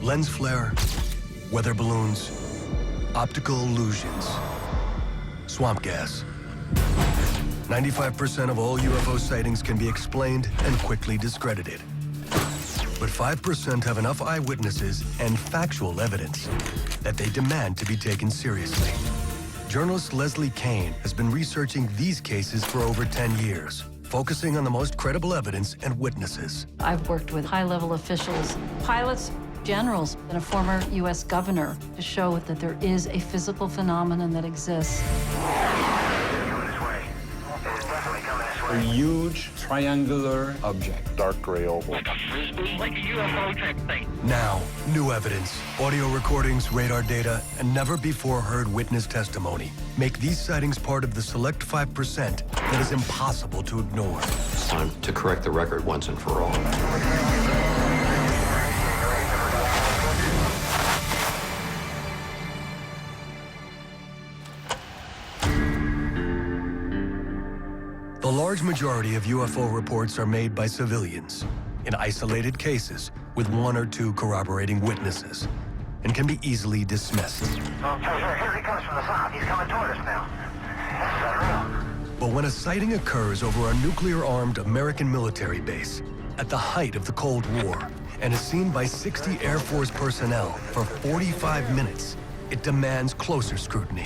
Lens flare, weather balloons, optical illusions, swamp gas. 95% of all UFO sightings can be explained and quickly discredited. But 5% have enough eyewitnesses and factual evidence that they demand to be taken seriously. Journalist Leslie Kane has been researching these cases for over 10 years, focusing on the most credible evidence and witnesses. I've worked with high-level officials, pilots, generals, and a former U.S. governor to show that there is a physical phenomenon that exists. A huge triangular object. Dark gray oval. Like a UFO type thing. Now, new evidence, audio recordings, radar data, and never-before-heard witness testimony make these sightings part of the select 5% that is impossible to ignore. It's time to correct the record once and for all. The large majority of UFO reports are made by civilians in isolated cases with 1 or 2 corroborating witnesses and can be easily dismissed. Okay, here he comes from the south. He's coming toward us now. That's unreal. But when a sighting occurs over a nuclear-armed American military base at the height of the Cold War and is seen by 60 Air Force personnel for 45 minutes, it demands closer scrutiny.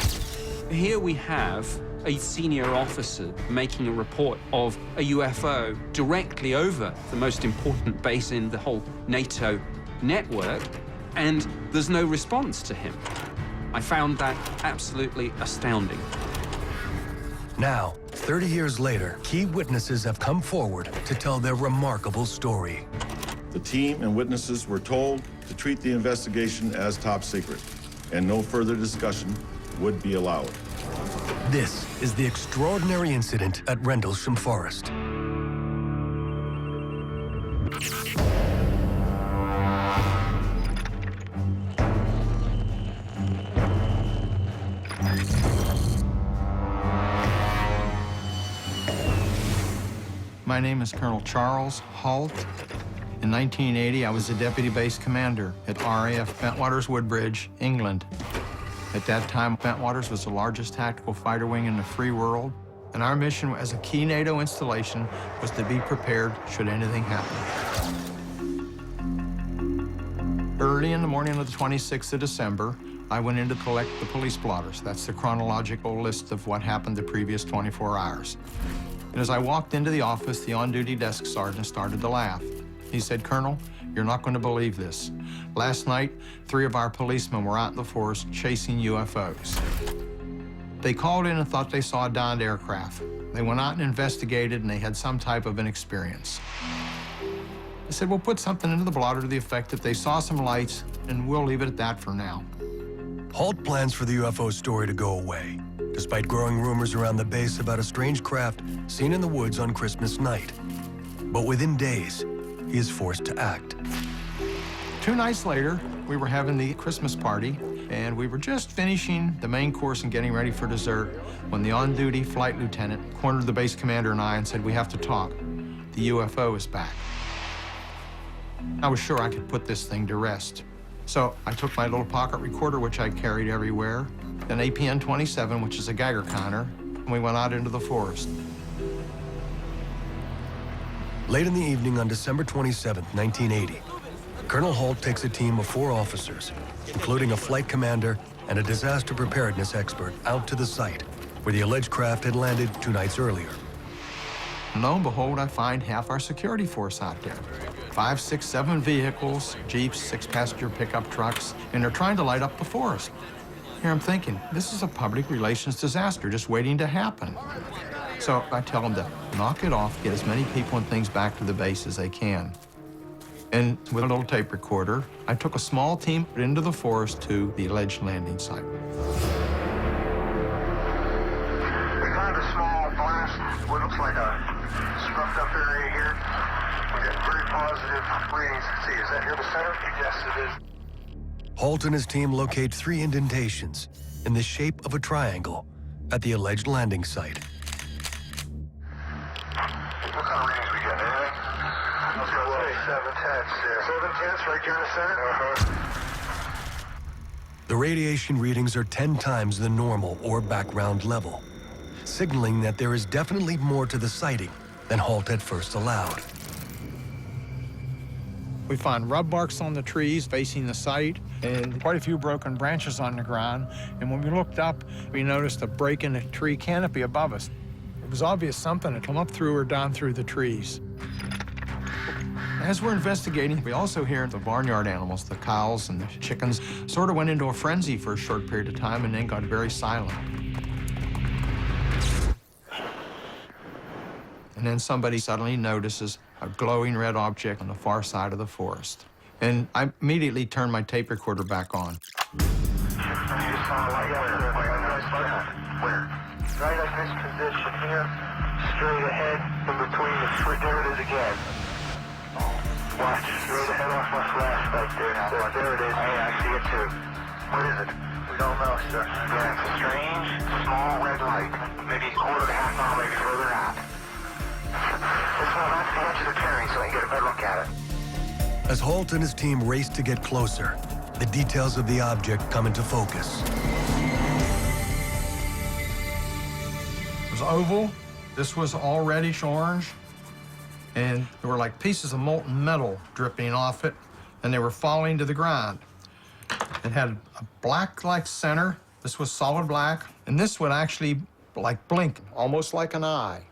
Here we have a senior officer making a report of a UFO directly over the most important base in the whole NATO network, and there's no response to him. I found that absolutely astounding. Now, 30 years later, key witnesses have come forward to tell their remarkable story. The team and witnesses were told to treat the investigation as top secret, and no further discussion would be allowed. This is the extraordinary incident at Rendlesham Forest. My name is Colonel Charles Halt. In 1980, I was a deputy base commander at RAF Bentwaters Woodbridge, England. At that time, Bentwaters was the largest tactical fighter wing in the free world, and our mission as a key NATO installation was to be prepared should anything happen. Early in the morning of the 26th of December, I went in to collect the police blotters. That's the chronological list of what happened the previous 24 hours. And as I walked into the office, the on-duty desk sergeant started to laugh. He said, "Colonel, you're not going to believe this. Last night, 3 of our policemen were out in the forest chasing UFOs. They called in and thought they saw a downed aircraft. They went out and investigated, and they had some type of an experience." I said, "We'll put something into the blotter to the effect that they saw some lights, and we'll leave it at that for now." Halt plans for the UFO story to go away, despite growing rumors around the base about a strange craft seen in the woods on Christmas night. But within days, he is forced to act. 2 nights later, we were having the Christmas party, and we were just finishing the main course and getting ready for dessert when the on-duty flight lieutenant cornered the base commander and I and said, "We have to talk. The UFO is back." I was sure I could put this thing to rest. So I took my little pocket recorder, which I carried everywhere, an APN 27, which is a Geiger counter, and we went out into the forest. Late in the evening on December 27, 1980, Colonel Halt takes a team of 4 officers, including a flight commander and a disaster preparedness expert, out to the site where the alleged craft had landed 2 nights earlier. And lo and behold, I find half our security force out there. 5, 6, 7 vehicles, Jeeps, 6-passenger pickup trucks, and they're trying to light up the forest. Here I'm thinking, this is a public relations disaster just waiting to happen. So I tell them to knock it off, get as many people and things back to the base as they can. And with a little tape recorder, I took a small team into the forest to the alleged landing site. We found a small blast, what looks like a scrubbed up area here. We got very positive readings. See, is that here the center? Yes, it is. Halt and his team locate 3 indentations in the shape of a triangle at the alleged landing site. What kind of readings we get? Anything? Let's go 7, 10, 7 tenths right here in the center. The radiation readings are 10 times the normal or background level, signaling that there is definitely more to the sighting than Halt at first allowed. We find rub marks on the trees facing the site and quite a few broken branches on the ground. And when we looked up, we noticed a break in the tree canopy above us. It was obvious something had come up through or down through the trees. As we're investigating, we also hear the barnyard animals, the cows and the chickens, sort of went into a frenzy for a short period of time and then got very silent. And then somebody suddenly notices a glowing red object on the far side of the forest. And I immediately turned my tape recorder back on. Where? Right at this position here, straight ahead, in between the tree. There it is again. Watch, straight ahead off my flash right there. There it is. Hey, I see it too. What is it? We don't know, sir. Yeah, it's a strange, small red light. Maybe a quarter to half mile, maybe further out. Let's move out to the edge of the clearing so we can get a better look at it. As Halt and his team race to get closer, the details of the object come into focus. It was oval. This was all reddish orange. And there were like pieces of molten metal dripping off it, and they were falling to the ground. It had a black-like center. This was solid black. And this would actually like blink, almost like an eye.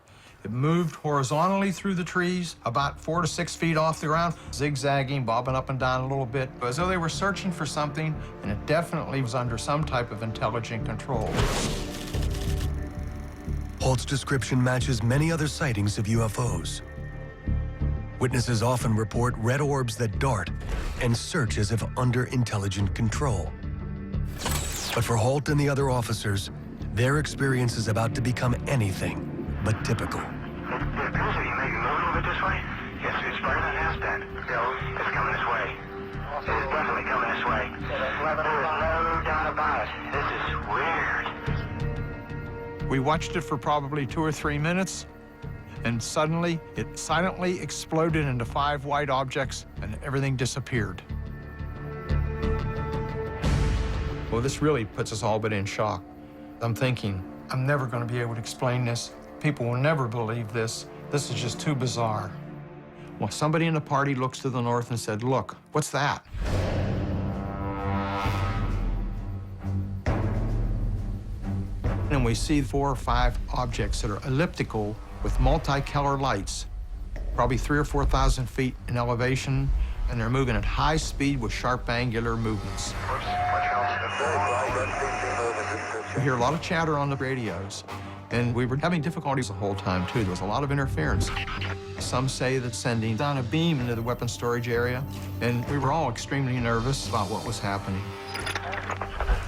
It moved horizontally through the trees, about 4 to 6 feet off the ground, zigzagging, bobbing up and down a little bit, as though they were searching for something, and it definitely was under some type of intelligent control. Halt's description matches many other sightings of UFOs. Witnesses often report red orbs that dart and search as if under intelligent control. But for Halt and the other officers, their experience is about to become anything but typical. It appears to be maybe moving a little bit this way. Yes, it's better than it has been. It's coming this way. It is definitely coming this way. There is no doubt about it. This is weird. We watched it for probably 2 or 3 minutes, and suddenly it silently exploded into 5 white objects, and everything disappeared. Well, this really puts us all but in shock. I'm thinking, I'm never going to be able to explain this. People will never believe this. This is just too bizarre. Well, somebody in the party looks to the north and said, "Look, what's that?" And we see 4 or 5 objects that are elliptical with multicolored lights, probably 3,000 or 4,000 feet in elevation, and they're moving at high speed with sharp angular movements. We hear a lot of chatter on the radios, and we were having difficulties the whole time, too. There was a lot of interference. Some say that sending down a beam into the weapons storage area, and we were all extremely nervous about what was happening.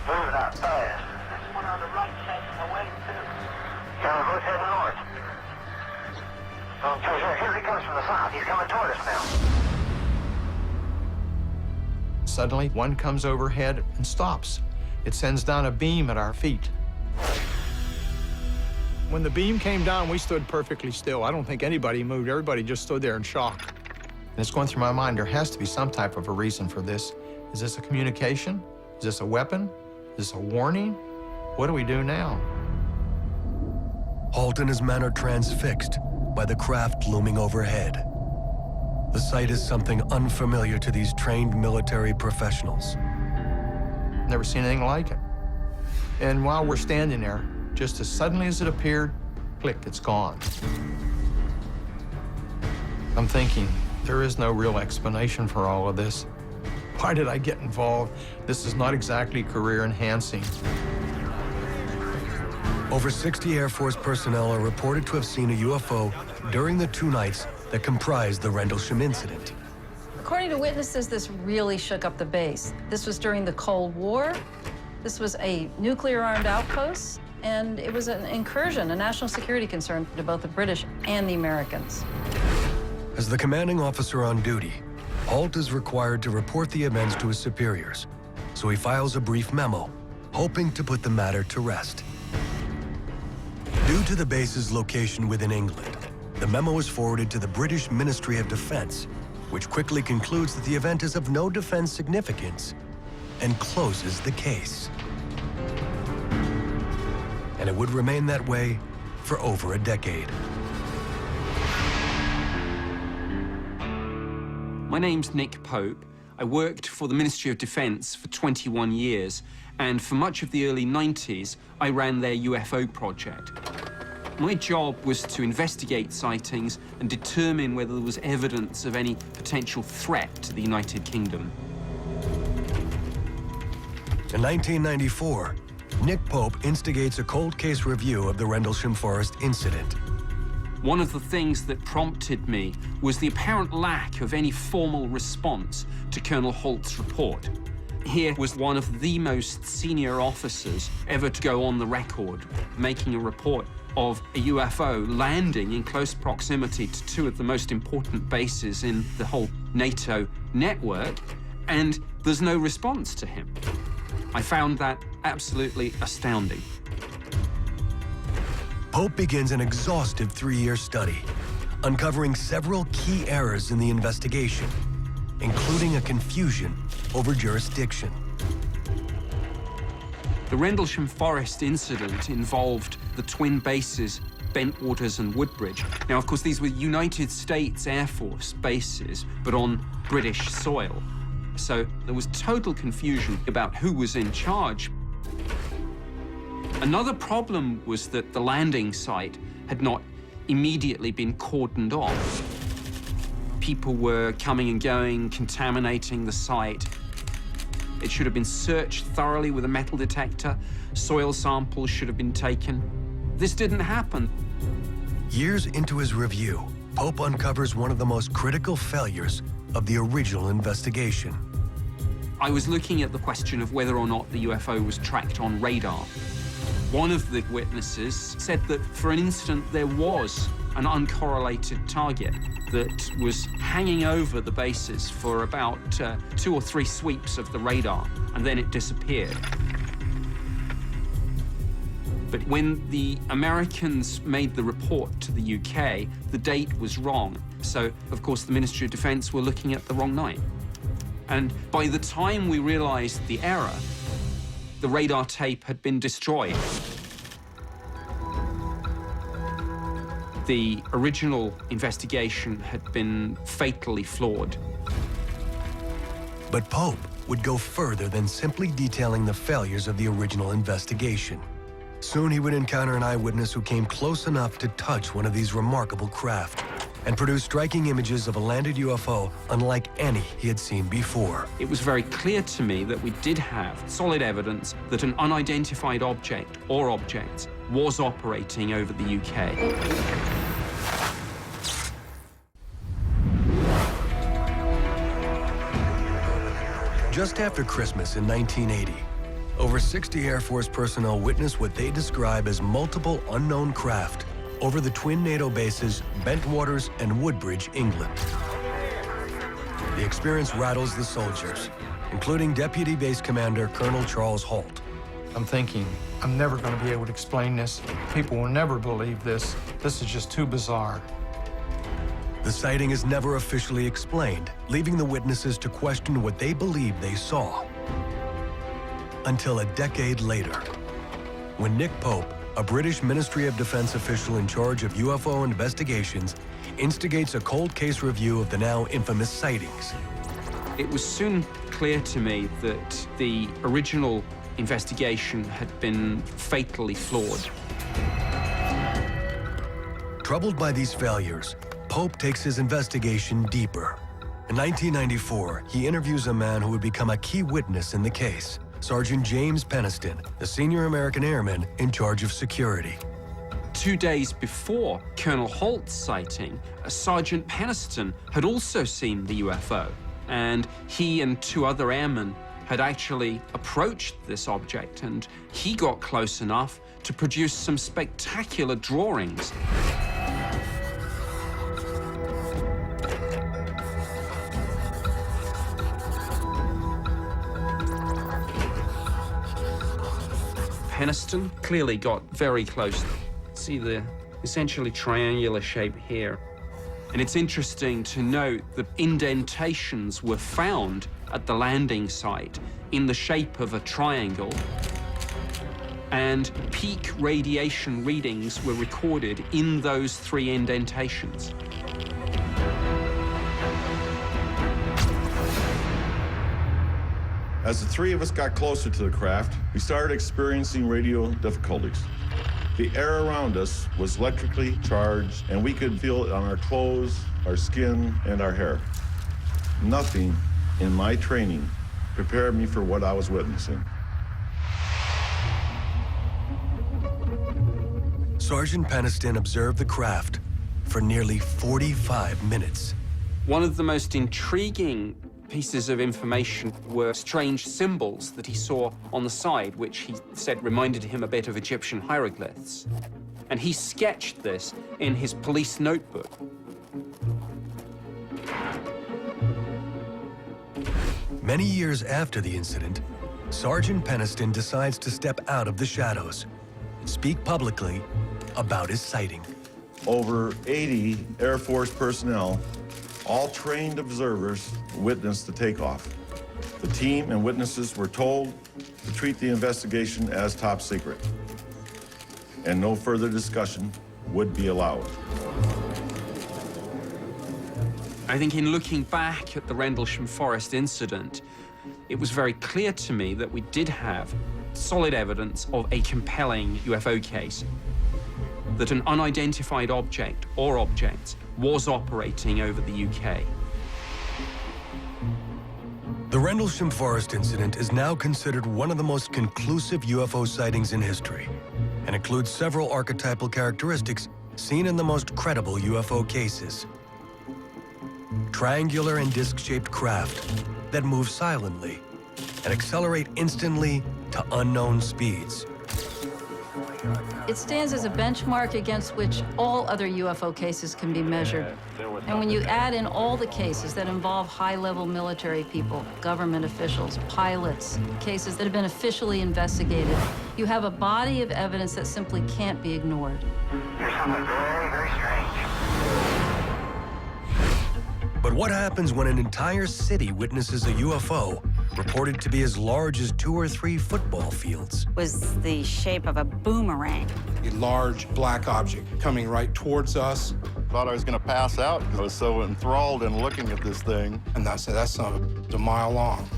Moving up fast. There's one on the right heading away, too. Yeah, who's heading north? Oh, here he comes from the south. He's coming toward us now. Suddenly, one comes overhead and stops. It sends down a beam at our feet. When the beam came down, we stood perfectly still. I don't think anybody moved. Everybody just stood there in shock. And it's going through my mind, there has to be some type of a reason for this. Is this a communication? Is this a weapon? Is this a warning? What do we do now? Halt and his men are transfixed by the craft looming overhead. The sight is something unfamiliar to these trained military professionals. Never seen anything like it. And while we're standing there, just as suddenly as it appeared, click, it's gone. I'm thinking, there is no real explanation for all of this. Why did I get involved? This is not exactly career enhancing. Over 60 Air Force personnel are reported to have seen a UFO during the 2 nights that comprised the Rendlesham incident. According to witnesses, this really shook up the base. This was during the Cold War. This was a nuclear-armed outpost, and it was an incursion, a national security concern to both the British and the Americans. As the commanding officer on duty, Halt is required to report the events to his superiors, so he files a brief memo, hoping to put the matter to rest. Due to the base's location within England, the memo is forwarded to the British Ministry of Defense, which quickly concludes that the event is of no defense significance and closes the case. And it would remain that way for over a decade. My name's Nick Pope. I worked for the Ministry of Defense for 21 years, and for much of the early 90s, I ran their UFO project. My job was to investigate sightings and determine whether there was evidence of any potential threat to the United Kingdom. In 1994, Nick Pope instigates a cold case review of the Rendlesham Forest incident. One of the things that prompted me was the apparent lack of any formal response to Colonel Holt's report. Here was one of the most senior officers ever to go on the record, making a report of a UFO landing in close proximity to two of the most important bases in the whole NATO network, and there's no response to him. I found that absolutely astounding. Pope begins an exhaustive 3-year study, uncovering several key errors in the investigation, including a confusion over jurisdiction. The Rendlesham Forest incident involved the twin bases, Bentwaters and Woodbridge. Now, of course, these were United States Air Force bases, but on British soil. So there was total confusion about who was in charge. Another problem was that the landing site had not immediately been cordoned off. People were coming and going, contaminating the site. It should have been searched thoroughly with a metal detector. Soil samples should have been taken. This didn't happen. Years into his review, Pope uncovers one of the most critical failures of the original investigation. I was looking at the question of whether or not the UFO was tracked on radar. One of the witnesses said that for an instant there was an uncorrelated target that was hanging over the bases for about 2 or 3 sweeps of the radar, and then it disappeared. But when the Americans made the report to the UK, the date was wrong. So, of course, the Ministry of Defense were looking at the wrong night. And by the time we realized the error, the radar tape had been destroyed. The original investigation had been fatally flawed. But Pope would go further than simply detailing the failures of the original investigation. Soon he would encounter an eyewitness who came close enough to touch one of these remarkable craft and produce striking images of a landed UFO unlike any he had seen before. It was very clear to me that we did have solid evidence that an unidentified object or objects was operating over the UK. Just after Christmas in 1980, over 60 Air Force personnel witnessed what they describe as multiple unknown craft over the twin NATO bases, Bentwaters and Woodbridge, England. The experience rattles the soldiers, including Deputy Base Commander Colonel Charles Holt. I'm thinking, I'm never going to be able to explain this. People will never believe this. This is just too bizarre. The sighting is never officially explained, leaving the witnesses to question what they believed they saw. Until a decade later, when Nick Pope, a British Ministry of Defense official in charge of UFO investigations, instigates a cold case review of the now infamous sightings. It was soon clear to me that the original investigation had been fatally flawed. Troubled by these failures, Pope takes his investigation deeper. In 1994, he interviews a man who would become a key witness in the case, Sergeant James Peniston, the senior American airman in charge of security. 2 days before Colonel Holt's sighting, Sergeant Peniston had also seen the UFO, and he and 2 other airmen had actually approached this object, and he got close enough to produce some spectacular drawings. Peniston clearly got very close. See the essentially triangular shape here. And it's interesting to note that indentations were found at the landing site in the shape of a triangle, and peak radiation readings were recorded in those 3 indentations. As the 3 of us got closer to the craft, we started experiencing radio difficulties. The air around us was electrically charged, and we could feel it on our clothes, our skin, and our hair. Nothing in my training prepared me for what I was witnessing. Sergeant Peniston observed the craft for nearly 45 minutes. One of the most intriguing pieces of information were strange symbols that he saw on the side, which he said reminded him a bit of Egyptian hieroglyphs. And he sketched this in his police notebook. Many years after the incident, Sergeant Peniston decides to step out of the shadows and speak publicly about his sighting. Over 80 Air Force personnel, all trained observers, witnessed the takeoff. The team and witnesses were told to treat the investigation as top secret, and no further discussion would be allowed. I think in looking back at the Rendlesham Forest incident, it was very clear to me that we did have solid evidence of a compelling UFO case, that an unidentified object or objects was operating over the UK. The Rendlesham Forest incident is now considered one of the most conclusive UFO sightings in history and includes several archetypal characteristics seen in the most credible UFO cases. Triangular and disc-shaped craft that move silently and accelerate instantly to unknown speeds. It stands as a benchmark against which all other UFO cases can be measured. And when you add in all the cases that involve high-level military people, government officials, pilots, cases that have been officially investigated, you have a body of evidence that simply can't be ignored. There's something very, very strange. But what happens when an entire city witnesses a UFO reported to be as large as 2 or 3 football fields? Was the shape of a boomerang. A large black object coming right towards us. Thought I was going to pass out because I was so enthralled in looking at this thing. And I said, that's not a mile long.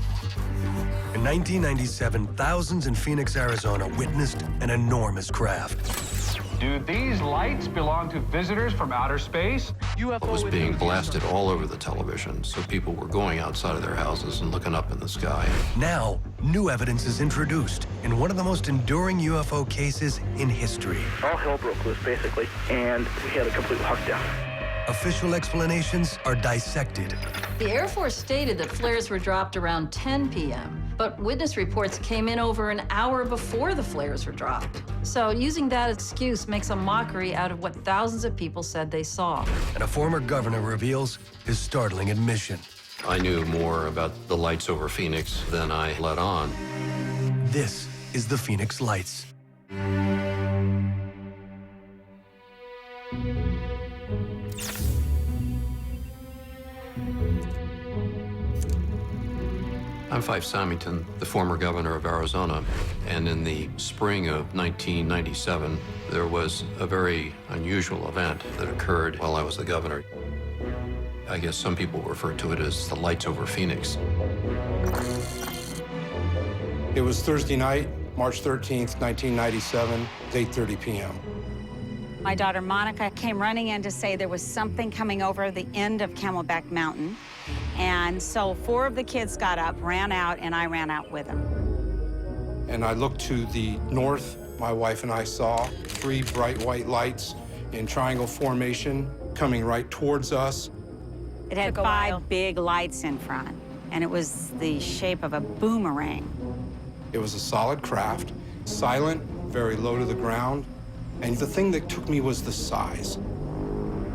In 1997, thousands in Phoenix, Arizona witnessed an enormous craft. Do these lights belong to visitors from outer space? It was being blasted all over the television, so people were going outside of their houses and looking up in the sky. Now, new evidence is introduced in one of the most enduring UFO cases in history. All hell broke loose, basically, and we had a complete lockdown. Official explanations are dissected. The Air Force stated that flares were dropped around 10 p.m., but witness reports came in over an hour before the flares were dropped. So using that excuse makes a mockery out of what thousands of people said they saw. And a former governor reveals his startling admission. I knew more about the lights over Phoenix than I let on. This is the Phoenix Lights. I'm Fife Samington, the former governor of Arizona, and in the spring of 1997, there was a very unusual event that occurred while I was the governor. I guess some people refer to it as the lights over Phoenix. It was Thursday night, March 13th, 1997, 8:30 p.m. My daughter Monica came running in to say there was something coming over the end of Camelback Mountain. And so 4 of the kids got up, ran out, and I ran out with them. And I looked to the north. My wife and I saw 3 bright white lights in triangle formation coming right towards us. It had 5 big lights in front, and it was the shape of a boomerang. It was a solid craft, silent, very low to the ground. And the thing that took me was the size.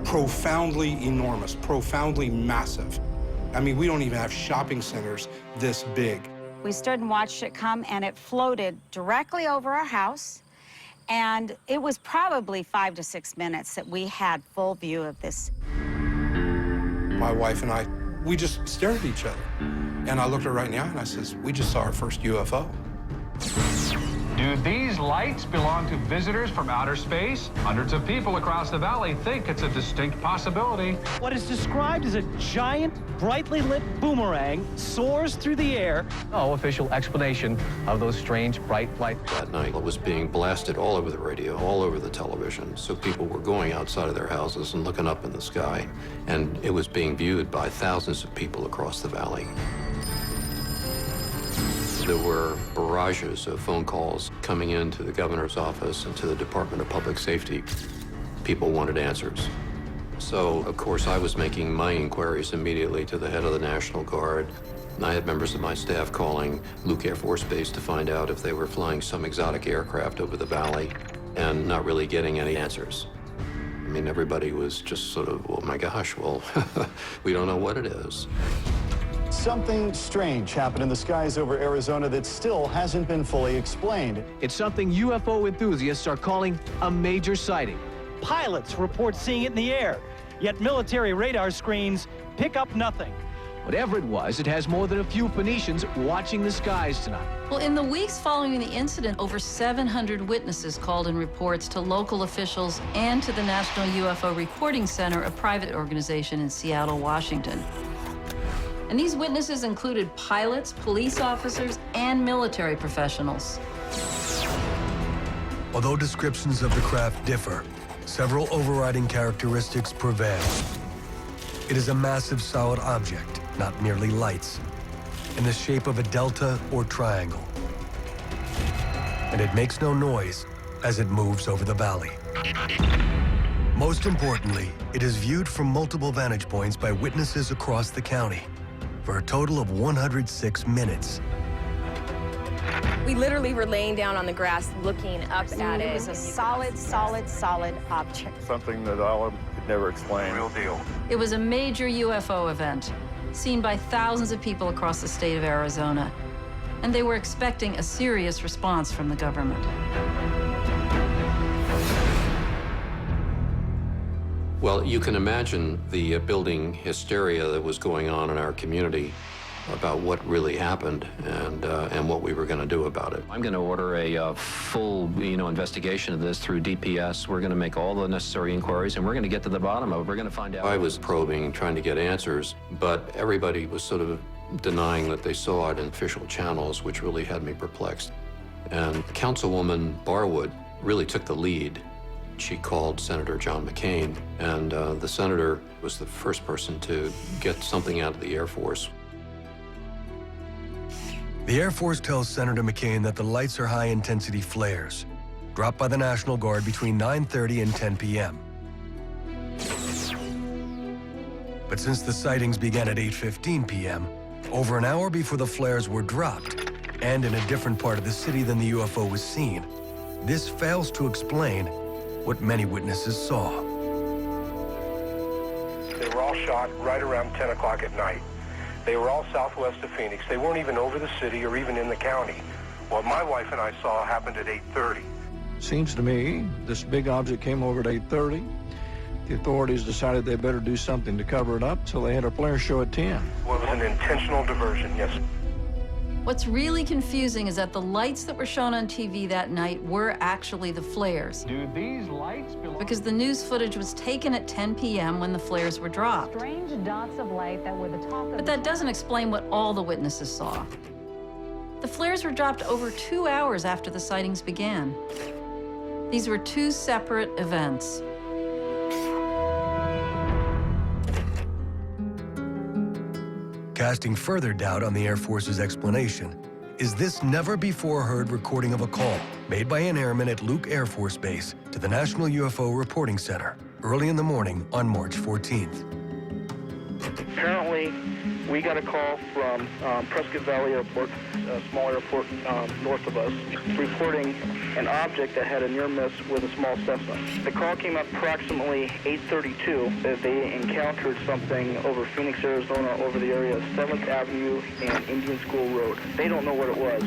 Profoundly enormous, profoundly massive. I mean, we don't even have shopping centers this big. We stood and watched it come, and it floated directly over our house. And it was probably 5 to 6 minutes that we had full view of this. My wife and I, we just stared at each other. And I looked her right in the eye and I says, we just saw our first UFO. Do these lights belong to visitors from outer space? Hundreds of people across the valley think it's a distinct possibility. What is described as a giant, brightly lit boomerang soars through the air. No official explanation of those strange bright lights. That night, it was being blasted all over the radio, all over the television. So people were going outside of their houses and looking up in the sky. And it was being viewed by thousands of people across the valley. There were barrages of phone calls coming into the governor's office and to the Department of Public Safety. People wanted answers. So, of course, I was making my inquiries immediately to the head of the National Guard. And I had members of my staff calling Luke Air Force Base to find out if they were flying some exotic aircraft over the valley and not really getting any answers. I mean, everybody was just sort of, oh my gosh, well, we don't know what it is. Something strange happened in the skies over Arizona that still hasn't been fully explained. It's something UFO enthusiasts are calling a major sighting. Pilots report seeing it in the air, yet military radar screens pick up nothing. Whatever it was, it has more than a few Phoenicians watching the skies tonight. Well, in the weeks following the incident, over 700 witnesses called in reports to local officials and to the National UFO Reporting Center, a private organization in Seattle, Washington. And these witnesses included pilots, police officers, and military professionals. Although descriptions of the craft differ, several overriding characteristics prevail. It is a massive solid object, not merely lights, in the shape of a delta or triangle. And it makes no noise as it moves over the valley. Most importantly, it is viewed from multiple vantage points by witnesses across the county for a total of 106 minutes. We literally were laying down on the grass looking up at it. It was a solid, solid, solid object. Something that I could never explain. Real deal. It was a major UFO event, seen by thousands of people across the state of Arizona. And they were expecting a serious response from the government. Well, you can imagine the building hysteria that was going on in our community about what really happened and what we were going to do about it. I'm going to order a full, investigation of this through DPS. We're going to make all the necessary inquiries, and we're going to get to the bottom of it. We're going to find out. I was probing, trying to get answers, but everybody was sort of denying that they saw it in official channels, which really had me perplexed. And Councilwoman Barwood really took the lead. She called Senator John McCain, and the senator was the first person to get something out of the Air Force. The Air Force tells Senator McCain that the lights are high-intensity flares, dropped by the National Guard between 9:30 and 10 p.m. But since the sightings began at 8:15 p.m., over an hour before the flares were dropped, and in a different part of the city than the UFO was seen, this fails to explain what many witnesses saw. They were all shot right around 10 o'clock at night. They were all southwest of Phoenix. They weren't even over the city or even in the county. What my wife and I saw happened at 8:30. Seems to me this big object came over at 8:30. The authorities decided they better do something to cover it up, so they had a flare show at 10. Well, it was an intentional diversion, yes. What's really confusing is that the lights that were shown on TV that night were actually the flares. Do these lights belong? Because the news footage was taken at 10 p.m. when the flares were dropped. Strange dots of light that were the top of. But that doesn't explain what all the witnesses saw. The flares were dropped over 2 hours after the sightings began. These were two separate events. Casting further doubt on the Air Force's explanation is this never-before-heard recording of a call made by an airman at Luke Air Force Base to the National UFO Reporting Center early in the morning on March 14th. Apparently, we got a call from Prescott Valley Airport, a small airport north of us, reporting an object that had a near miss with a small Cessna. The call came up approximately 8:32 that they encountered something over Phoenix, Arizona, over the area of 7th Avenue and Indian School Road. They don't know what it was.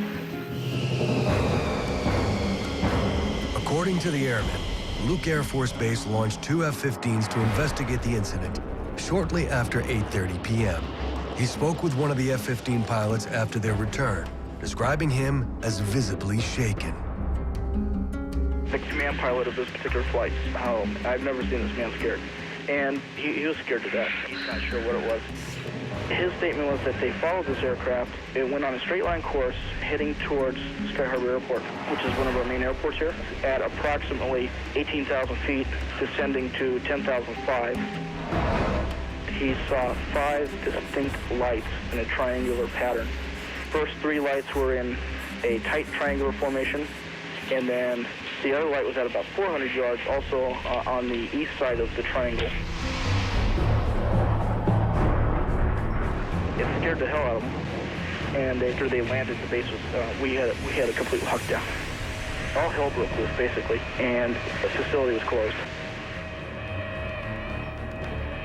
According to the airmen, Luke Air Force Base launched two F-15s to investigate the incident, shortly after 8:30 p.m. He spoke with one of the F-15 pilots after their return, describing him as visibly shaken. The command pilot of this particular flight, I've never seen this man scared. And he was scared to death. He's not sure what it was. His statement was that they followed this aircraft. It went on a straight line course heading towards Sky Harbor Airport, which is one of our main airports here, at approximately 18,000 feet, descending to 10,005. He saw 5 distinct lights in a triangular pattern. First 3 lights were in a tight triangular formation, and then the other light was at about 400 yards, also on the east side of the triangle. It scared the hell out of them, and after they landed, the base was, we had a complete lockdown. All hell broke loose, basically, and the facility was closed.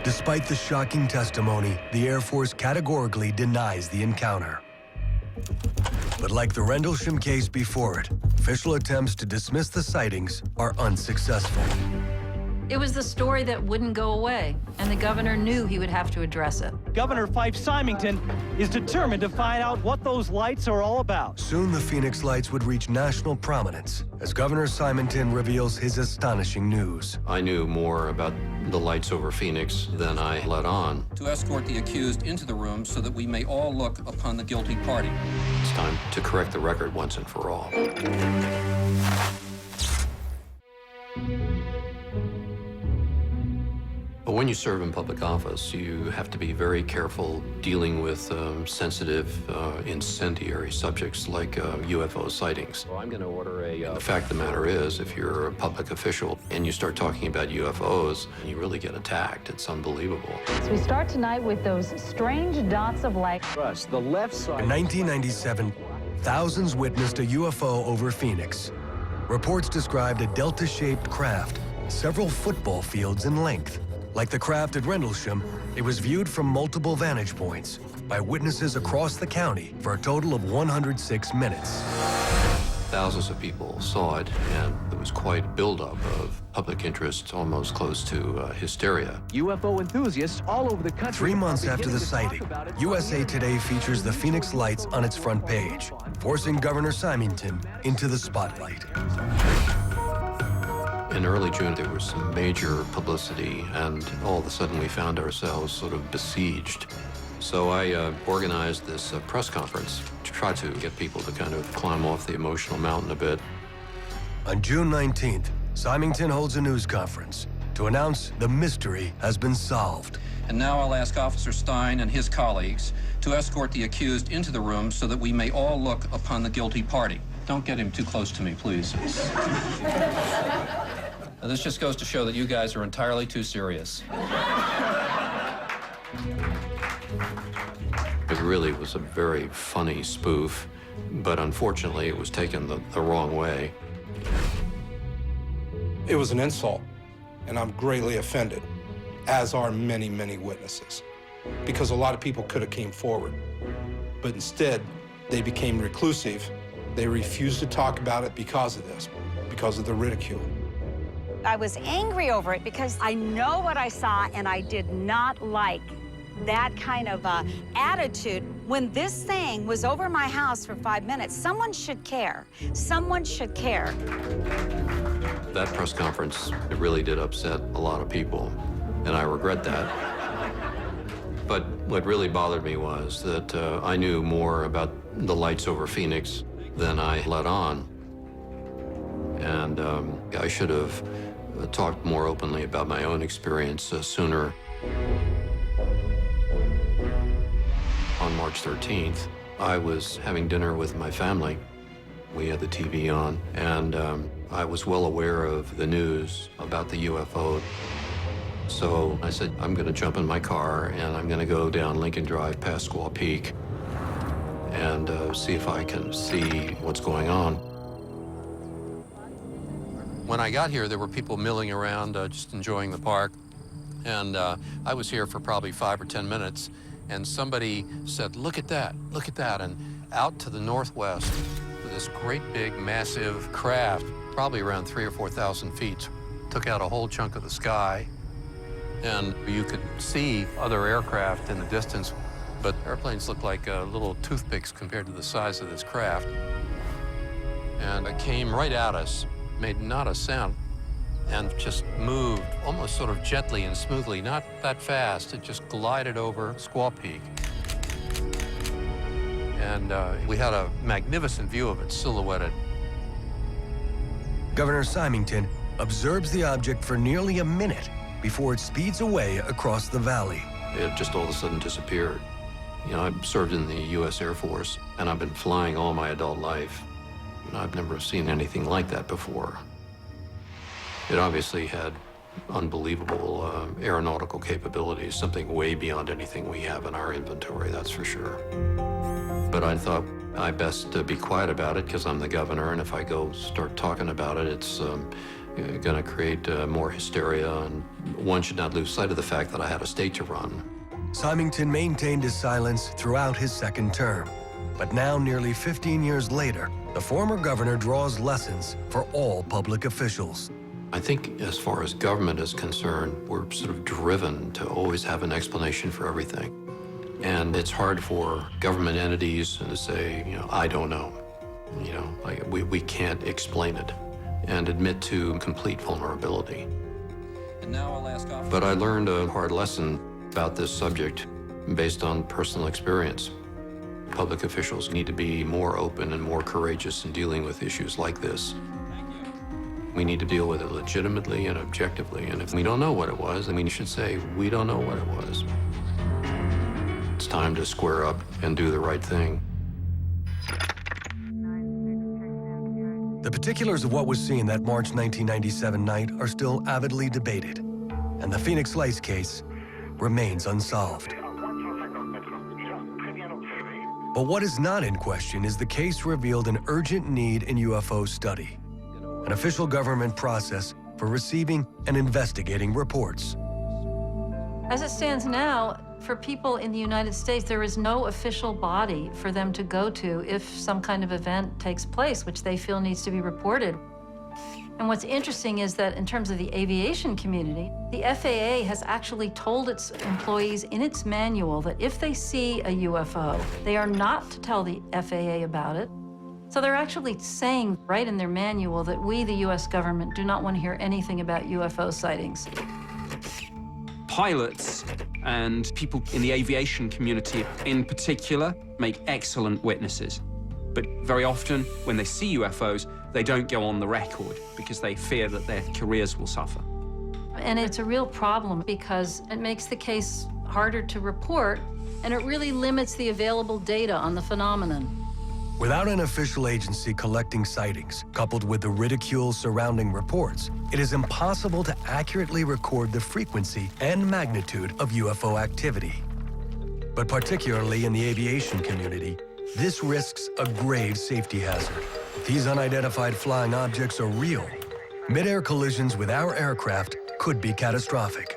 Despite the shocking testimony, the Air Force categorically denies the encounter. But like the Rendlesham case before it, official attempts to dismiss the sightings are unsuccessful. It was the story that wouldn't go away, and the governor knew he would have to address it. Governor Fife Symington is determined to find out what those lights are all about. Soon the Phoenix Lights would reach national prominence as Governor Symington reveals his astonishing news. I knew more about the lights over Phoenix than I let on. To escort the accused into the room so that we may all look upon the guilty party. It's time to correct the record once and for all. But when you serve in public office, you have to be very careful dealing with sensitive, incendiary subjects like UFO sightings. Well, I'm going to order a... The fact of the matter is, if you're a public official and you start talking about UFOs, you really get attacked. It's unbelievable. So we start tonight with those strange dots of light. The left side... In 1997, thousands witnessed a UFO over Phoenix. Reports described a delta-shaped craft, several football fields in length. Like the craft at Rendlesham, it was viewed from multiple vantage points by witnesses across the county for a total of 106 minutes. Thousands of people saw it, and there was quite a buildup of public interest, almost close to hysteria. UFO enthusiasts all over the country... 3 months after the sighting, USA Today features the Phoenix Lights on its front page, forcing Governor Symington into the spotlight. In early June, there was some major publicity, and all of a sudden we found ourselves sort of besieged. So I organized this press conference to try to get people to kind of climb off the emotional mountain a bit. On June 19th, Symington holds a news conference to announce the mystery has been solved. And now I'll ask Officer Stein and his colleagues to escort the accused into the room so that we may all look upon the guilty party. Don't get him too close to me, please. Now, this just goes to show that you guys are entirely too serious. It really was a very funny spoof, but unfortunately it was taken the wrong way. It was an insult, and I'm greatly offended, as are many, many witnesses, because a lot of people could have came forward. But instead, they became reclusive. They refused to talk about it because of this, because of the ridicule. I was angry over it because I know what I saw, and I did not like that kind of attitude. When this thing was over my house for 5 minutes, someone should care. Someone should care. That press conference, it really did upset a lot of people, and I regret that. But what really bothered me was that I knew more about the lights over Phoenix than I let on. And I should have talked more openly about my own experience sooner. On March 13th, I was having dinner with my family. We had the TV on, and I was well aware of the news about the UFO. So I said, I'm going to jump in my car, and I'm going to go down Lincoln Drive past Squaw Peak and see if I can see what's going on. When I got here, there were people milling around, just enjoying the park. And I was here for probably 5 or 10 minutes, and somebody said, look at that, and out to the northwest, this great big, massive craft, probably around 3,000 or 4,000 feet, took out a whole chunk of the sky, and you could see other aircraft in the distance, but airplanes look like little toothpicks compared to the size of this craft. And it came right at us, made not a sound, and just moved almost sort of gently and smoothly, not that fast. It just glided over Squaw Peak. And we had a magnificent view of it silhouetted. Governor Symington observes the object for nearly a minute before it speeds away across the valley. It just all of a sudden disappeared. You know, I served in the U.S. Air Force, and I've been flying all my adult life. I've never seen anything like that before. It obviously had unbelievable aeronautical capabilities, something way beyond anything we have in our inventory, that's for sure. But I thought I best be quiet about it because I'm the governor, and if I go start talking about it, it's going to create more hysteria, and one should not lose sight of the fact that I had a state to run. Symington maintained his silence throughout his second term. But now, nearly 15 years later, the former governor draws lessons for all public officials. I think as far as government is concerned, we're sort of driven to always have an explanation for everything. And it's hard for government entities to say, you know, I don't know. You know, like we can't explain it and admit to complete vulnerability. And now I'll ask off. But I learned a hard lesson about this subject based on personal experience. Public officials need to be more open and more courageous in dealing with issues like this. We need to deal with it legitimately and objectively, and if we don't know what it was, then we should say, we don't know what it was. It's time to square up and do the right thing. The particulars of what was seen that March 1997 night are still avidly debated, and the Phoenix Lights case remains unsolved. But what is not in question is the case revealed an urgent need in UFO study, an official government process for receiving and investigating reports. As it stands now, for people in the United States, there is no official body for them to go to if some kind of event takes place, which they feel needs to be reported. And what's interesting is that in terms of the aviation community, the FAA has actually told its employees in its manual that if they see a UFO, they are not to tell the FAA about it. So they're actually saying right in their manual that we, the US government, do not want to hear anything about UFO sightings. Pilots and people in the aviation community in particular make excellent witnesses. But very often, when they see UFOs, they don't go on the record because they fear that their careers will suffer. And it's a real problem because it makes the case harder to report, and it really limits the available data on the phenomenon. Without an official agency collecting sightings, coupled with the ridicule surrounding reports, it is impossible to accurately record the frequency and magnitude of UFO activity. But particularly in the aviation community, this risks a grave safety hazard. If these unidentified flying objects are real, mid-air collisions with our aircraft could be catastrophic.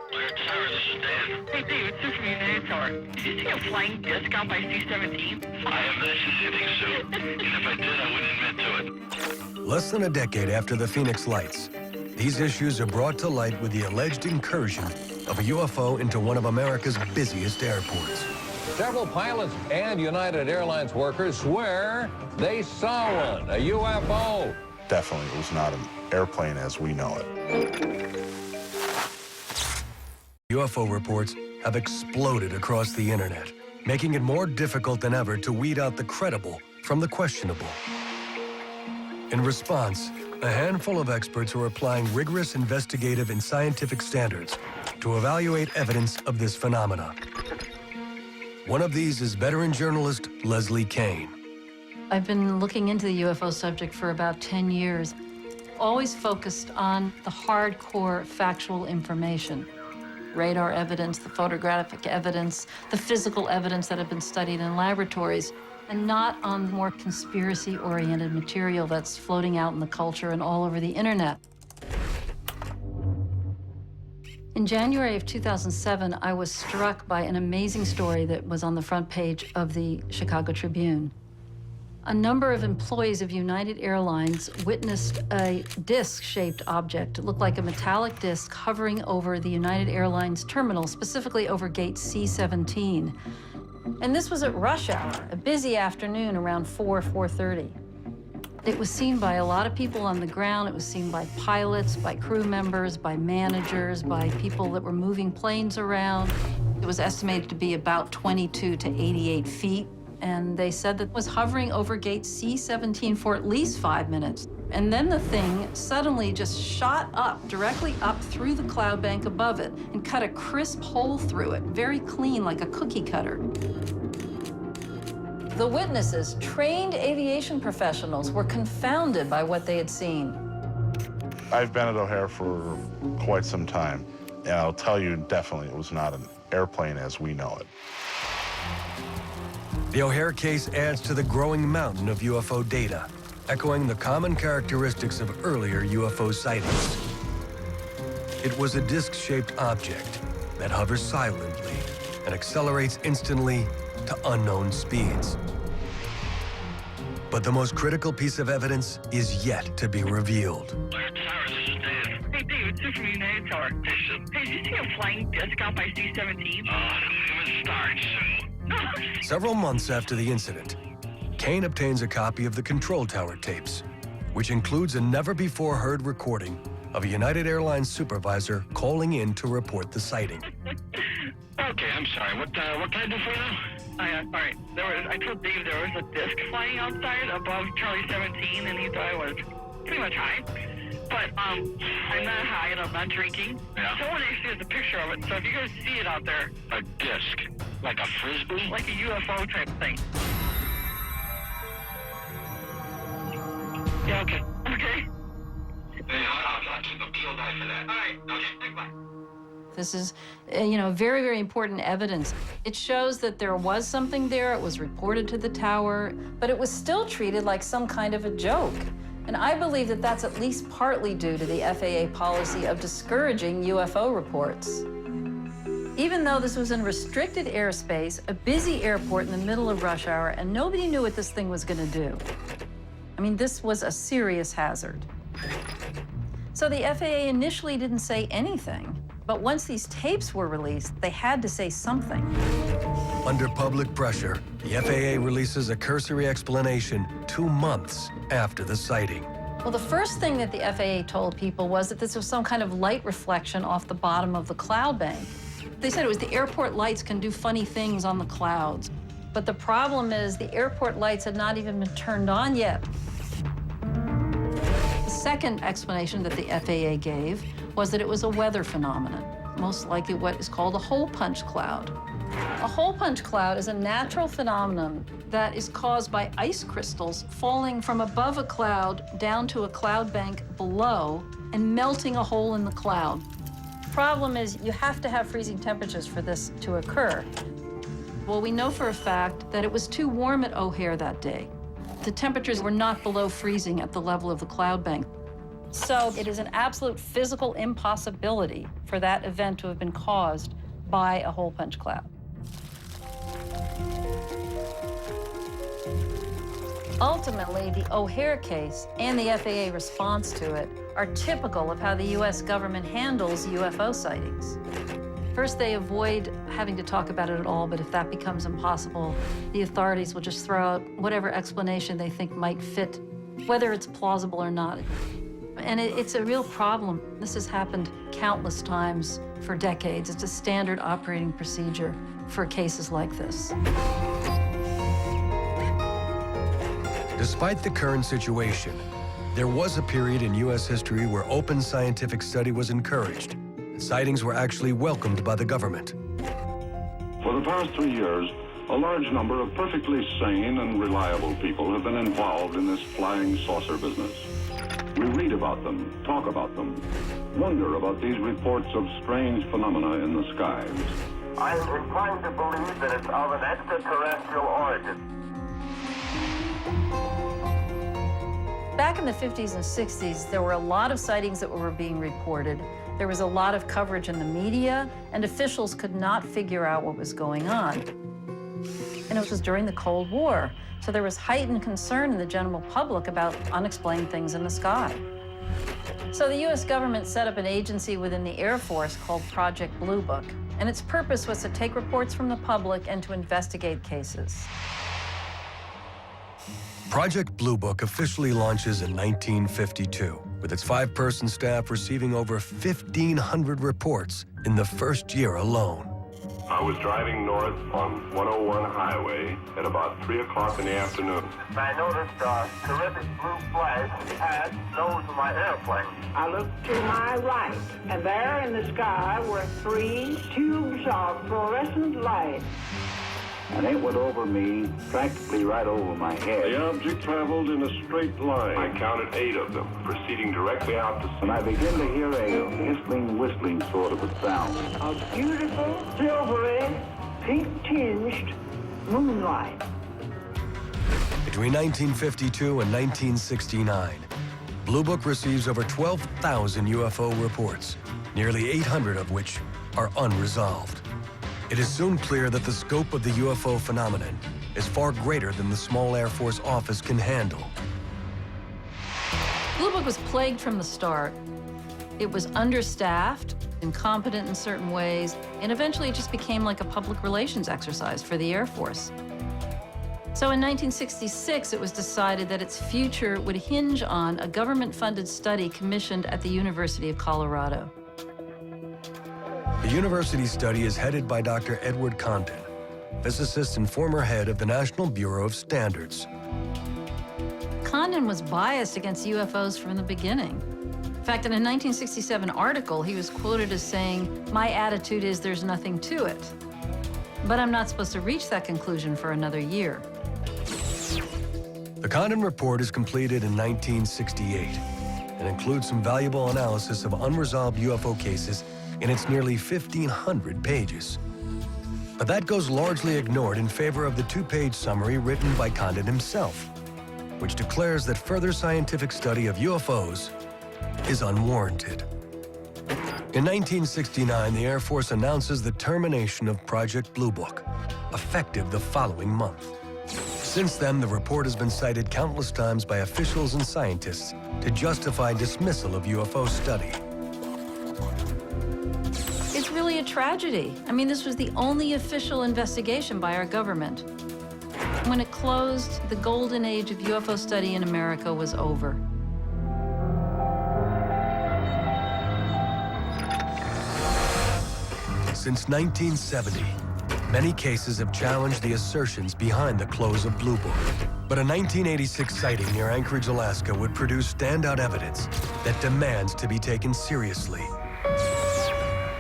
Hey, Dave, it's just me in the tower. Did you see a flying disc out by C-17? I have that shooting suit, and if I did, I wouldn't admit to it. Less than a decade after the Phoenix Lights, these issues are brought to light with the alleged incursion of a UFO into one of America's busiest airports. Several pilots and United Airlines workers swear they saw one, a UFO. Definitely was not an airplane as we know it. UFO reports have exploded across the internet, making it more difficult than ever to weed out the credible from the questionable. In response, a handful of experts are applying rigorous investigative and scientific standards to evaluate evidence of this phenomenon. One of these is veteran journalist Leslie Kane. I've been looking into the UFO subject for about 10 years, always focused on the hardcore factual information. Radar evidence, the photographic evidence, the physical evidence that have been studied in laboratories, and not on more conspiracy-oriented material that's floating out in the culture and all over the internet. In January of 2007, I was struck by an amazing story that was on the front page of the Chicago Tribune. A number of employees of United Airlines witnessed a disc-shaped object. It looked like a metallic disc hovering over the United Airlines terminal, specifically over gate C-17. And this was at rush hour, a busy afternoon around 4:30. It was seen by a lot of people on the ground. It was seen by pilots, by crew members, by managers, by people that were moving planes around. It was estimated to be about 22 to 88 feet. And they said that it was hovering over gate C-17 for at least 5 minutes. And then the thing suddenly just shot up, directly up through the cloud bank above it and cut a crisp hole through it, very clean, like a cookie cutter. The witnesses, trained aviation professionals, were confounded by what they had seen. I've been at O'Hare for quite some time, and I'll tell you definitely it was not an airplane as we know it. The O'Hare case adds to the growing mountain of UFO data, echoing the common characteristics of earlier UFO sightings. It was a disc-shaped object that hovers silently and accelerates instantly to unknown speeds. But the most critical piece of evidence is yet to be revealed. Hey, Dave, it's from United Tower. Hey, did you see a flying disc out by C-17? It was start soon. Several months after the incident, Kane obtains a copy of the control tower tapes, which includes a never-before-heard recording of a United Airlines supervisor calling in to report the sighting. Okay, I'm sorry. What can I do for you now? All right. I told Dave there was a disc flying outside above Charlie 17, and he thought I was pretty much high. But I'm not high and I'm not drinking. Yeah. Someone actually has a picture of it, so if you guys see it out there. A disc? Like a frisbee? Like a UFO type thing. Yeah, okay. Okay. Hey, I'll keep a field eye for that. All right, okay, bye. This is, very, very important evidence. It shows that there was something there. It was reported to the tower, but it was still treated like some kind of a joke. And I believe that that's at least partly due to the FAA policy of discouraging UFO reports. Even though this was in restricted airspace, a busy airport in the middle of rush hour, and nobody knew what this thing was going to do. I mean, this was a serious hazard. So the FAA initially didn't say anything. But once these tapes were released, they had to say something. Under public pressure, the FAA releases a cursory explanation 2 months after the sighting. Well, the first thing that the FAA told people was that this was some kind of light reflection off the bottom of the cloud bank. They said it was the airport lights can do funny things on the clouds. But the problem is the airport lights had not even been turned on yet. The second explanation that the FAA gave was that it was a weather phenomenon, most likely what is called a hole punch cloud. A hole punch cloud is a natural phenomenon that is caused by ice crystals falling from above a cloud down to a cloud bank below and melting a hole in the cloud. The problem is you have to have freezing temperatures for this to occur. Well, we know for a fact that it was too warm at O'Hare that day. The temperatures were not below freezing at the level of the cloud bank. So it is an absolute physical impossibility for that event to have been caused by a hole punch cloud. Ultimately, the O'Hare case and the FAA response to it are typical of how the U.S. government handles UFO sightings. First, they avoid having to talk about it at all, but if that becomes impossible, the authorities will just throw out whatever explanation they think might fit, whether it's plausible or not. And it's a real problem. This has happened countless times for decades. It's a standard operating procedure for cases like this. Despite the current situation, there was a period in U.S. history where open scientific study was encouraged, and sightings were actually welcomed by the government. For the past 3 years, a large number of perfectly sane and reliable people have been involved in this flying saucer business. We read about them, talk about them, wonder about these reports of strange phenomena in the skies. I am inclined to believe that it's of an extraterrestrial origin. Back in the 50s and 60s, there were a lot of sightings that were being reported. There was a lot of coverage in the media, and officials could not figure out what was going on. And it was during the Cold War. So there was heightened concern in the general public about unexplained things in the sky. So the U.S. government set up an agency within the Air Force called Project Blue Book. And its purpose was to take reports from the public and to investigate cases. Project Blue Book officially launches in 1952, with its 5-person staff receiving over 1,500 reports in the first year alone. I was driving north on 101 highway at about 3 o'clock in the afternoon. I noticed a terrific blue flash past nose of my airplane. I looked to my right, and there in the sky were 3 tubes of fluorescent light. And it went over me, practically right over my head. The object traveled in a straight line. I counted 8 of them, proceeding directly out to sea. And I began to hear a hissing, whistling sort of a sound. A beautiful, silvery, pink-tinged moonlight. Between 1952 and 1969, Blue Book receives over 12,000 UFO reports, nearly 800 of which are unresolved. It is soon clear that the scope of the UFO phenomenon is far greater than the small Air Force office can handle. Blue Book was plagued from the start. It was understaffed, incompetent in certain ways, and eventually it just became like a public relations exercise for the Air Force. So in 1966, it was decided that its future would hinge on a government-funded study commissioned at the University of Colorado. The university study is headed by Dr. Edward Condon, physicist and former head of the National Bureau of Standards. Condon was biased against UFOs from the beginning. In fact, in a 1967 article, he was quoted as saying, "My attitude is there's nothing to it. But I'm not supposed to reach that conclusion for another year." The Condon report is completed in 1968 and includes some valuable analysis of unresolved UFO cases in its nearly 1,500 pages. But that goes largely ignored in favor of the 2-page summary written by Condon himself, which declares that further scientific study of UFOs is unwarranted. In 1969, the Air Force announces the termination of Project Blue Book, effective the following month. Since then, the report has been cited countless times by officials and scientists to justify dismissal of UFO study. It's really a tragedy. I mean, this was the only official investigation by our government. When it closed, the golden age of UFO study in America was over. Since 1970, many cases have challenged the assertions behind the close of Blue Book. But a 1986 sighting near Anchorage, Alaska would produce standout evidence that demands to be taken seriously.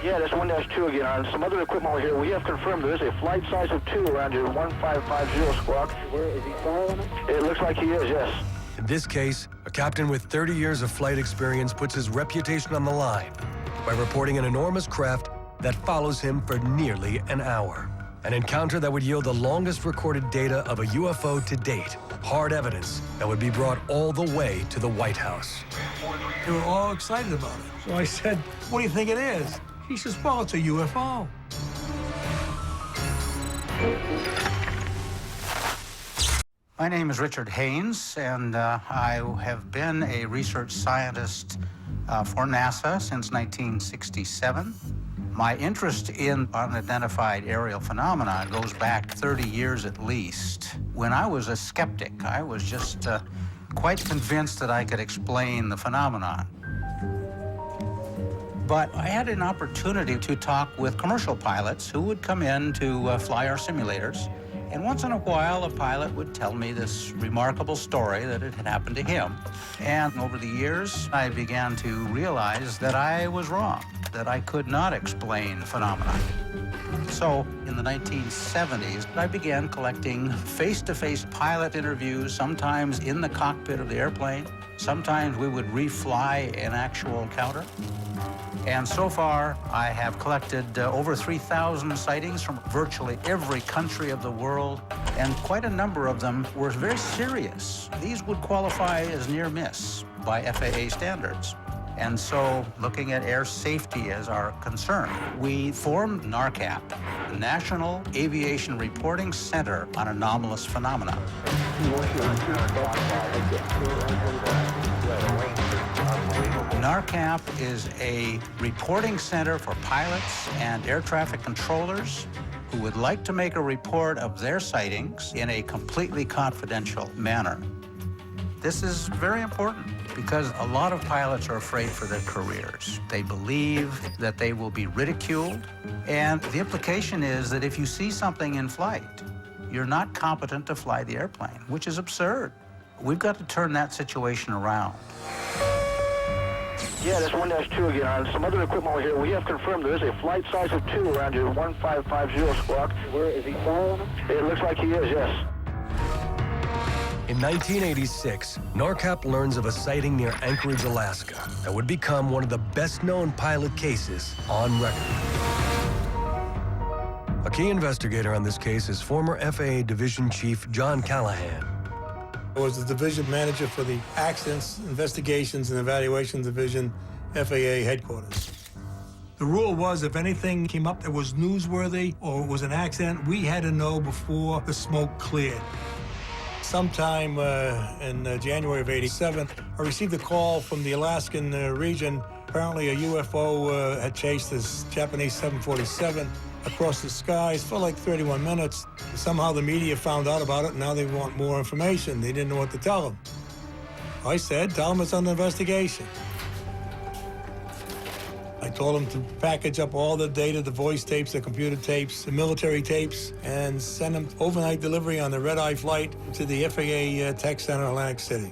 Yeah, that's 1-2 again. On some other equipment over here, we have confirmed there is a flight size of 2 around your 1550 squawk. Where is he following us? It looks like he is, yes. In this case, a captain with 30 years of flight experience puts his reputation on the line by reporting an enormous craft that follows him for nearly an hour. An encounter that would yield the longest recorded data of a UFO to date. Hard evidence that would be brought all the way to the White House. They were all excited about it. So I said, "What do you think it is?" He says, "Well, it's a UFO." My name is Richard Haynes, and I have been a research scientist for NASA since 1967. My interest in unidentified aerial phenomena goes back 30 years at least. When I was a skeptic, I was just quite convinced that I could explain the phenomenon. But I had an opportunity to talk with commercial pilots who would come in to fly our simulators. And once in a while, a pilot would tell me this remarkable story that it had happened to him. And over the years, I began to realize that I was wrong, that I could not explain the phenomenon. So in the 1970s, I began collecting face-to-face pilot interviews, sometimes in the cockpit of the airplane. Sometimes we would refly an actual encounter. And so far, I have collected over 3,000 sightings from virtually every country of the world, and quite a number of them were very serious. These would qualify as near miss by FAA standards. And so, looking at air safety as our concern, we formed NARCAP, the National Aviation Reporting Center on Anomalous Phenomena. NARCAP is a reporting center for pilots and air traffic controllers who would like to make a report of their sightings in a completely confidential manner. This is very important because a lot of pilots are afraid for their careers. They believe that they will be ridiculed, and the implication is that if you see something in flight, you're not competent to fly the airplane, which is absurd. We've got to turn that situation around. Yeah, that's 1-2 again. On some other equipment over here, we have confirmed there is a flight size of 2 around your 1550 squawk. Where is he following? It looks like he is, yes. In 1986, NARCAP learns of a sighting near Anchorage, Alaska, that would become one of the best-known pilot cases on record. A key investigator on this case is former FAA Division Chief John Callahan. I was the division manager for the Accidents, Investigations, and Evaluation Division, FAA headquarters. The rule was if anything came up that was newsworthy or was an accident, we had to know before the smoke cleared. Sometime in January of '87, I received a call from the Alaskan region. Apparently a UFO had chased this Japanese 747 across the skies for like 31 minutes. Somehow the media found out about it, and now they want more information. They didn't know what to tell them. I said, tell them it's under investigation. I told them to package up all the data, the voice tapes, the computer tapes, the military tapes, and send them overnight delivery on the red-eye flight to the FAA Tech Center, Atlantic City.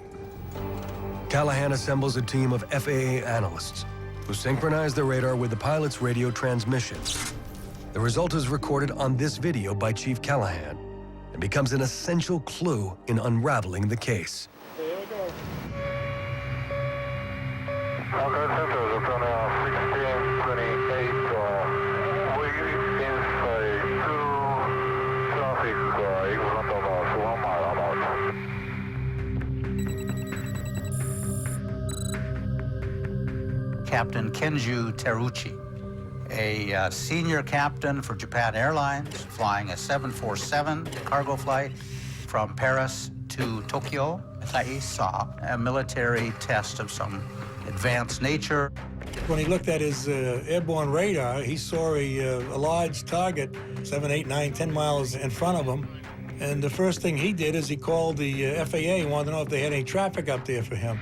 Callahan assembles a team of FAA analysts who synchronize the radar with the pilot's radio transmission. The result is recorded on this video by Chief Callahan and becomes an essential clue in unraveling the case. Here we go. Alcott Center, it's on 1628. We inside 2 traffic, in front of us, 1 mile about. Captain Kenju Teruchi, a senior captain for Japan Airlines, flying a 747 cargo flight from Paris to Tokyo. He saw a military test of some advanced nature. When he looked at his airborne radar, he saw a large target 7, 8, 9, 10 miles in front of him. And the first thing he did is he called the FAA and wanted to know if they had any traffic up there for him.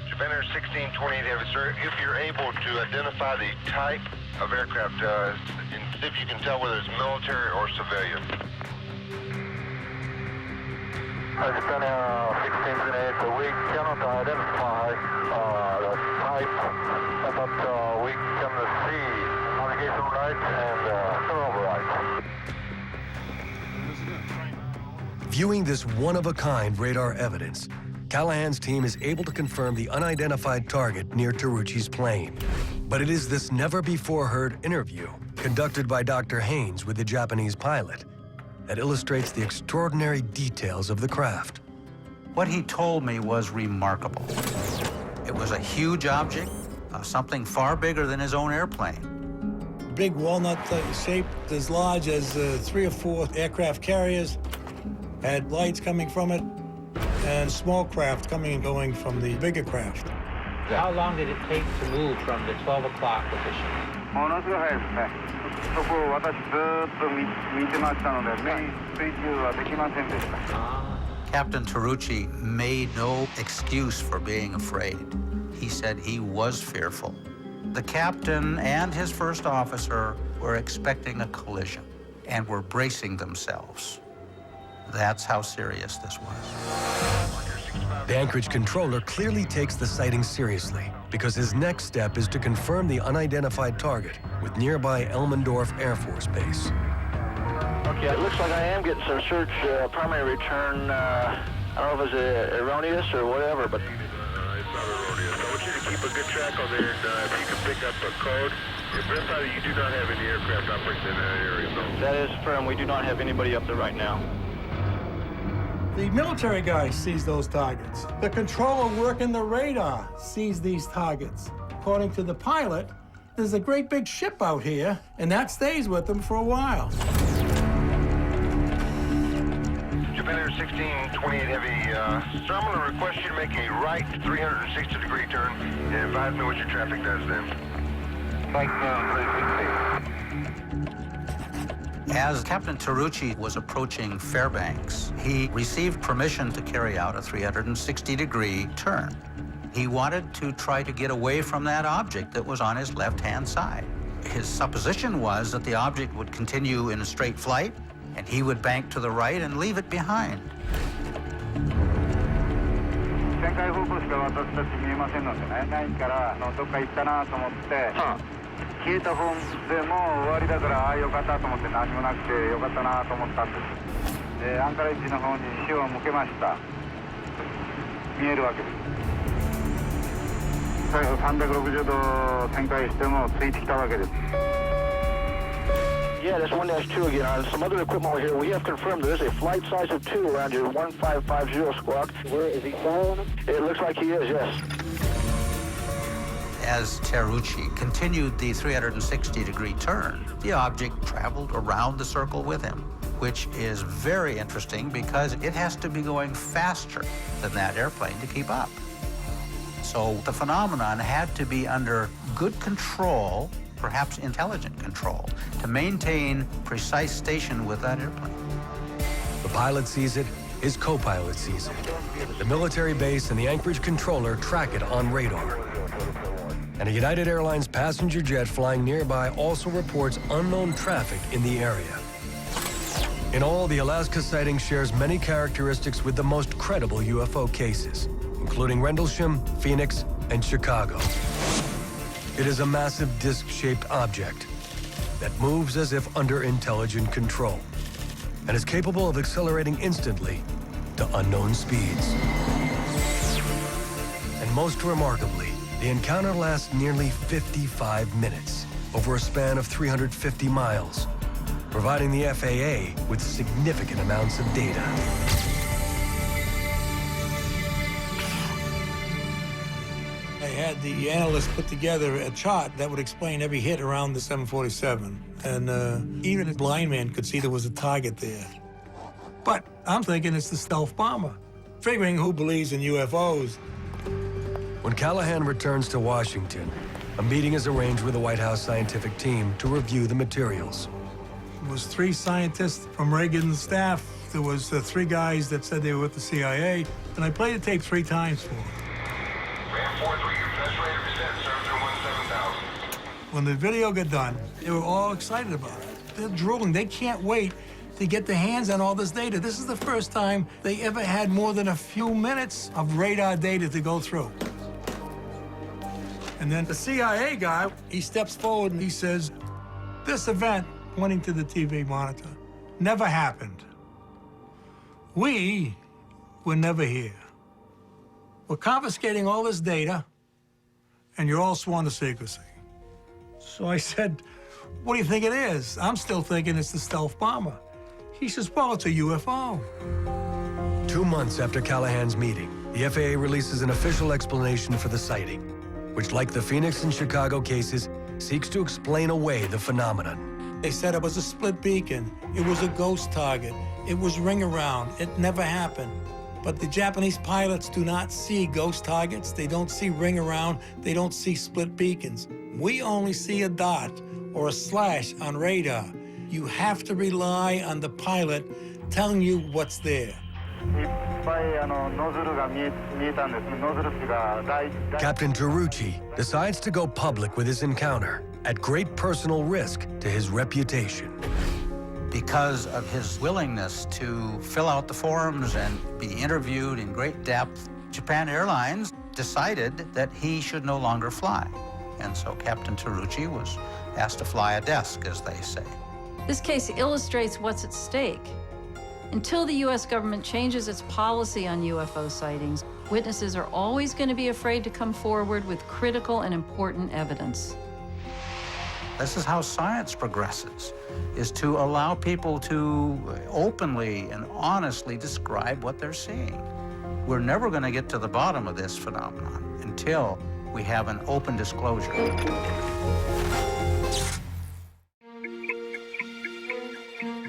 Japan Air 1628, sir, if you're able to identify the type of aircraft, and see if you can tell whether it's military or civilian. Japan Air 1628, so we cannot identify the type, but we can see navigation light and turnover light. Viewing this one-of-a-kind radar evidence, Callahan's team is able to confirm the unidentified target near Teruchi's plane. But it is this never-before-heard interview, conducted by Dr. Haynes with the Japanese pilot, that illustrates the extraordinary details of the craft. What he told me was remarkable. It was a huge object, something far bigger than his own airplane. Big walnut shaped, as large as 3 or 4 aircraft carriers, had lights coming from it, and small craft coming and going from the bigger craft. How long did it take to move from the 12 o'clock position? Captain Teruchi made no excuse for being afraid. He said he was fearful. The captain and his first officer were expecting a collision and were bracing themselves. That's how serious this was. The Anchorage controller clearly takes the sighting seriously because his next step is to confirm the unidentified target with nearby Elmendorf Air Force Base. Okay, it looks like I am getting some search primary return. I don't know if it's erroneous or whatever, but... It's not erroneous. I want you to keep a good track on there, and if you can pick up a code. If you do not have any aircraft operating in that area, though. That is firm. We do not have anybody up there right now. The military guy sees those targets. The controller working the radar sees these targets. According to the pilot, there's a great big ship out here, and that stays with them for a while. Japan Air 1628 Heavy, sir, I'm going to request you to make a right 360-degree turn and advise me what your traffic does then. Thanks, As Captain Tarucci was approaching Fairbanks, he received permission to carry out a 360-degree turn. He wanted to try to get away from that object that was on his left-hand side. His supposition was that the object would continue in a straight flight, and he would bank to the right and leave it behind. Yeah, that's 1-2 again. On some other equipment over here, we have confirmed there is a flight size of 2 around your 1550 squawk. Where is he following him? It looks like he is, yes. As Tarucci continued the 360-degree turn, the object traveled around the circle with him, which is very interesting because it has to be going faster than that airplane to keep up. So the phenomenon had to be under good control, perhaps intelligent control, to maintain precise station with that airplane. The pilot sees it, his co-pilot sees it. The military base and the Anchorage controller track it on radar. And a United Airlines passenger jet flying nearby also reports unknown traffic in the area. In all, the Alaska sighting shares many characteristics with the most credible UFO cases, including Rendlesham, Phoenix, and Chicago. It is a massive disc-shaped object that moves as if under intelligent control and is capable of accelerating instantly to unknown speeds. And most remarkably, the encounter lasts nearly 55 minutes over a span of 350 miles, providing the FAA with significant amounts of data. I had the analysts put together a chart that would explain every hit around the 747. And even a blind man could see there was a target there. But I'm thinking it's the stealth bomber, figuring who believes in UFOs. When Callahan returns to Washington, a meeting is arranged with the White House scientific team to review the materials. There was 3 scientists from Reagan's staff. There was 3 guys that said they were with the CIA. And I played the tape 3 times for them. When the video got done, they were all excited about it. They're drooling. They can't wait to get their hands on all this data. This is the first time they ever had more than a few minutes of radar data to go through. And then the CIA guy, he steps forward and he says, this event, pointing to the TV monitor, never happened. We were never here. We're confiscating all this data, and you're all sworn to secrecy. So I said, what do you think it is? I'm still thinking it's the stealth bomber. He says, well, it's a UFO. 2 months after Callahan's meeting, the FAA releases an official explanation for the sighting, which, like the Phoenix and Chicago cases, seeks to explain away the phenomenon. They said it was a split beacon. It was a ghost target. It was ring around. It never happened. But the Japanese pilots do not see ghost targets. They don't see ring around. They don't see split beacons. We only see a dot or a slash on radar. You have to rely on the pilot telling you what's there. Captain Tarucci decides to go public with his encounter at great personal risk to his reputation. Because of his willingness to fill out the forms and be interviewed in great depth, Japan Airlines decided that he should no longer fly. And so Captain Tarucci was asked to fly a desk, as they say. This case illustrates what's at stake. Until the U.S. government changes its policy on UFO sightings, witnesses are always going to be afraid to come forward with critical and important evidence. This is how science progresses, is to allow people to openly and honestly describe what they're seeing. We're never going to get to the bottom of this phenomenon until we have an open disclosure.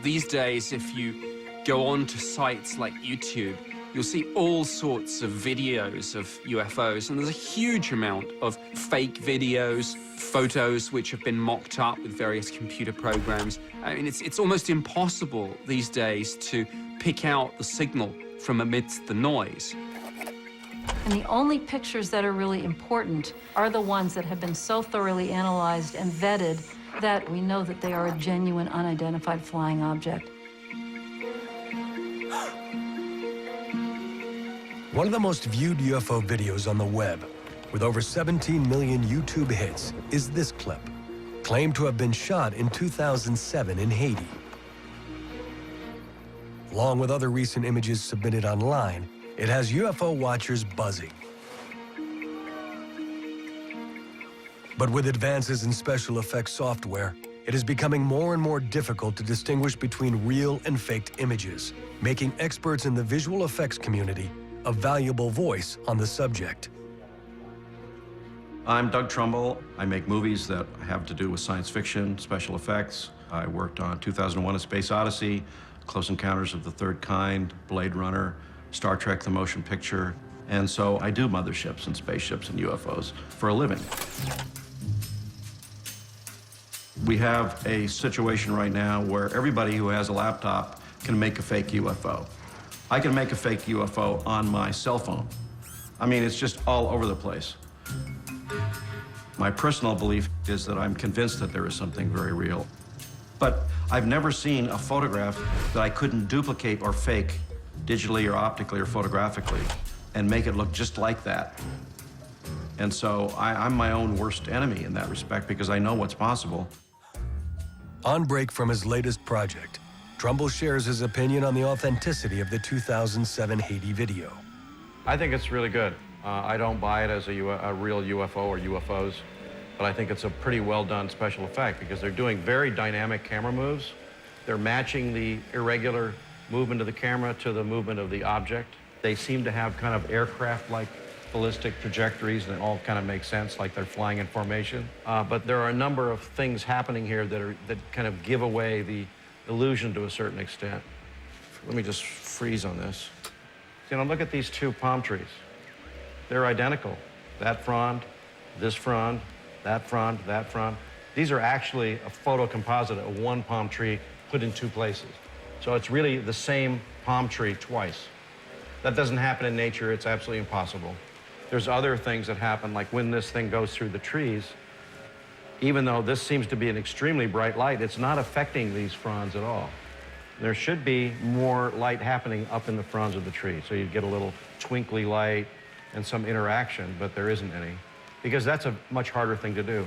These days, if you go on to sites like YouTube, you'll see all sorts of videos of UFOs, and there's a huge amount of fake videos, photos which have been mocked up with various computer programs. I mean, it's almost impossible these days to pick out the signal from amidst the noise. And the only pictures that are really important are the ones that have been so thoroughly analyzed and vetted that we know that they are a genuine unidentified flying object. One of the most viewed UFO videos on the web, with over 17 million YouTube hits, is this clip, claimed to have been shot in 2007 in Haiti. Along with other recent images submitted online, it has UFO watchers buzzing. But with advances in special effects software, it is becoming more and more difficult to distinguish between real and faked images, making experts in the visual effects community a valuable voice on the subject. I'm Doug Trumbull. I make movies that have to do with science fiction, special effects. I worked on 2001: A Space Odyssey, Close Encounters of the Third Kind, Blade Runner, Star Trek: The Motion Picture. And so I do motherships and spaceships and UFOs for a living. We have a situation right now where everybody who has a laptop can make a fake UFO. I can make a fake UFO on my cell phone. I mean, it's just all over the place. My personal belief is that I'm convinced that there is something very real. But I've never seen a photograph that I couldn't duplicate or fake digitally or optically or photographically and make it look just like that. And so I'm my own worst enemy in that respect because I know what's possible. On break from his latest project, Trumbull shares his opinion on the authenticity of the 2007 Haiti video. I think it's really good. I don't buy it as a real UFO or UFOs, but I think it's a pretty well done special effect because they're doing very dynamic camera moves. They're matching the irregular movement of the camera to the movement of the object. They seem to have kind of aircraft-like ballistic trajectories, and it all kind of makes sense, like they're flying in formation. But there are a number of things happening here that kind of give away the illusion to a certain extent. Let me just freeze on this. You know, look at these two palm trees. They're identical. That frond, this frond, that frond, that frond. These are actually a photo composite of one palm tree put in two places. So it's really the same palm tree twice. That doesn't happen in nature. It's absolutely impossible. There's other things that happen, like when this thing goes through the trees, even though this seems to be an extremely bright light, it's not affecting these fronds at all. There should be more light happening up in the fronds of the tree, so you'd get a little twinkly light and some interaction, but there isn't any, because that's a much harder thing to do.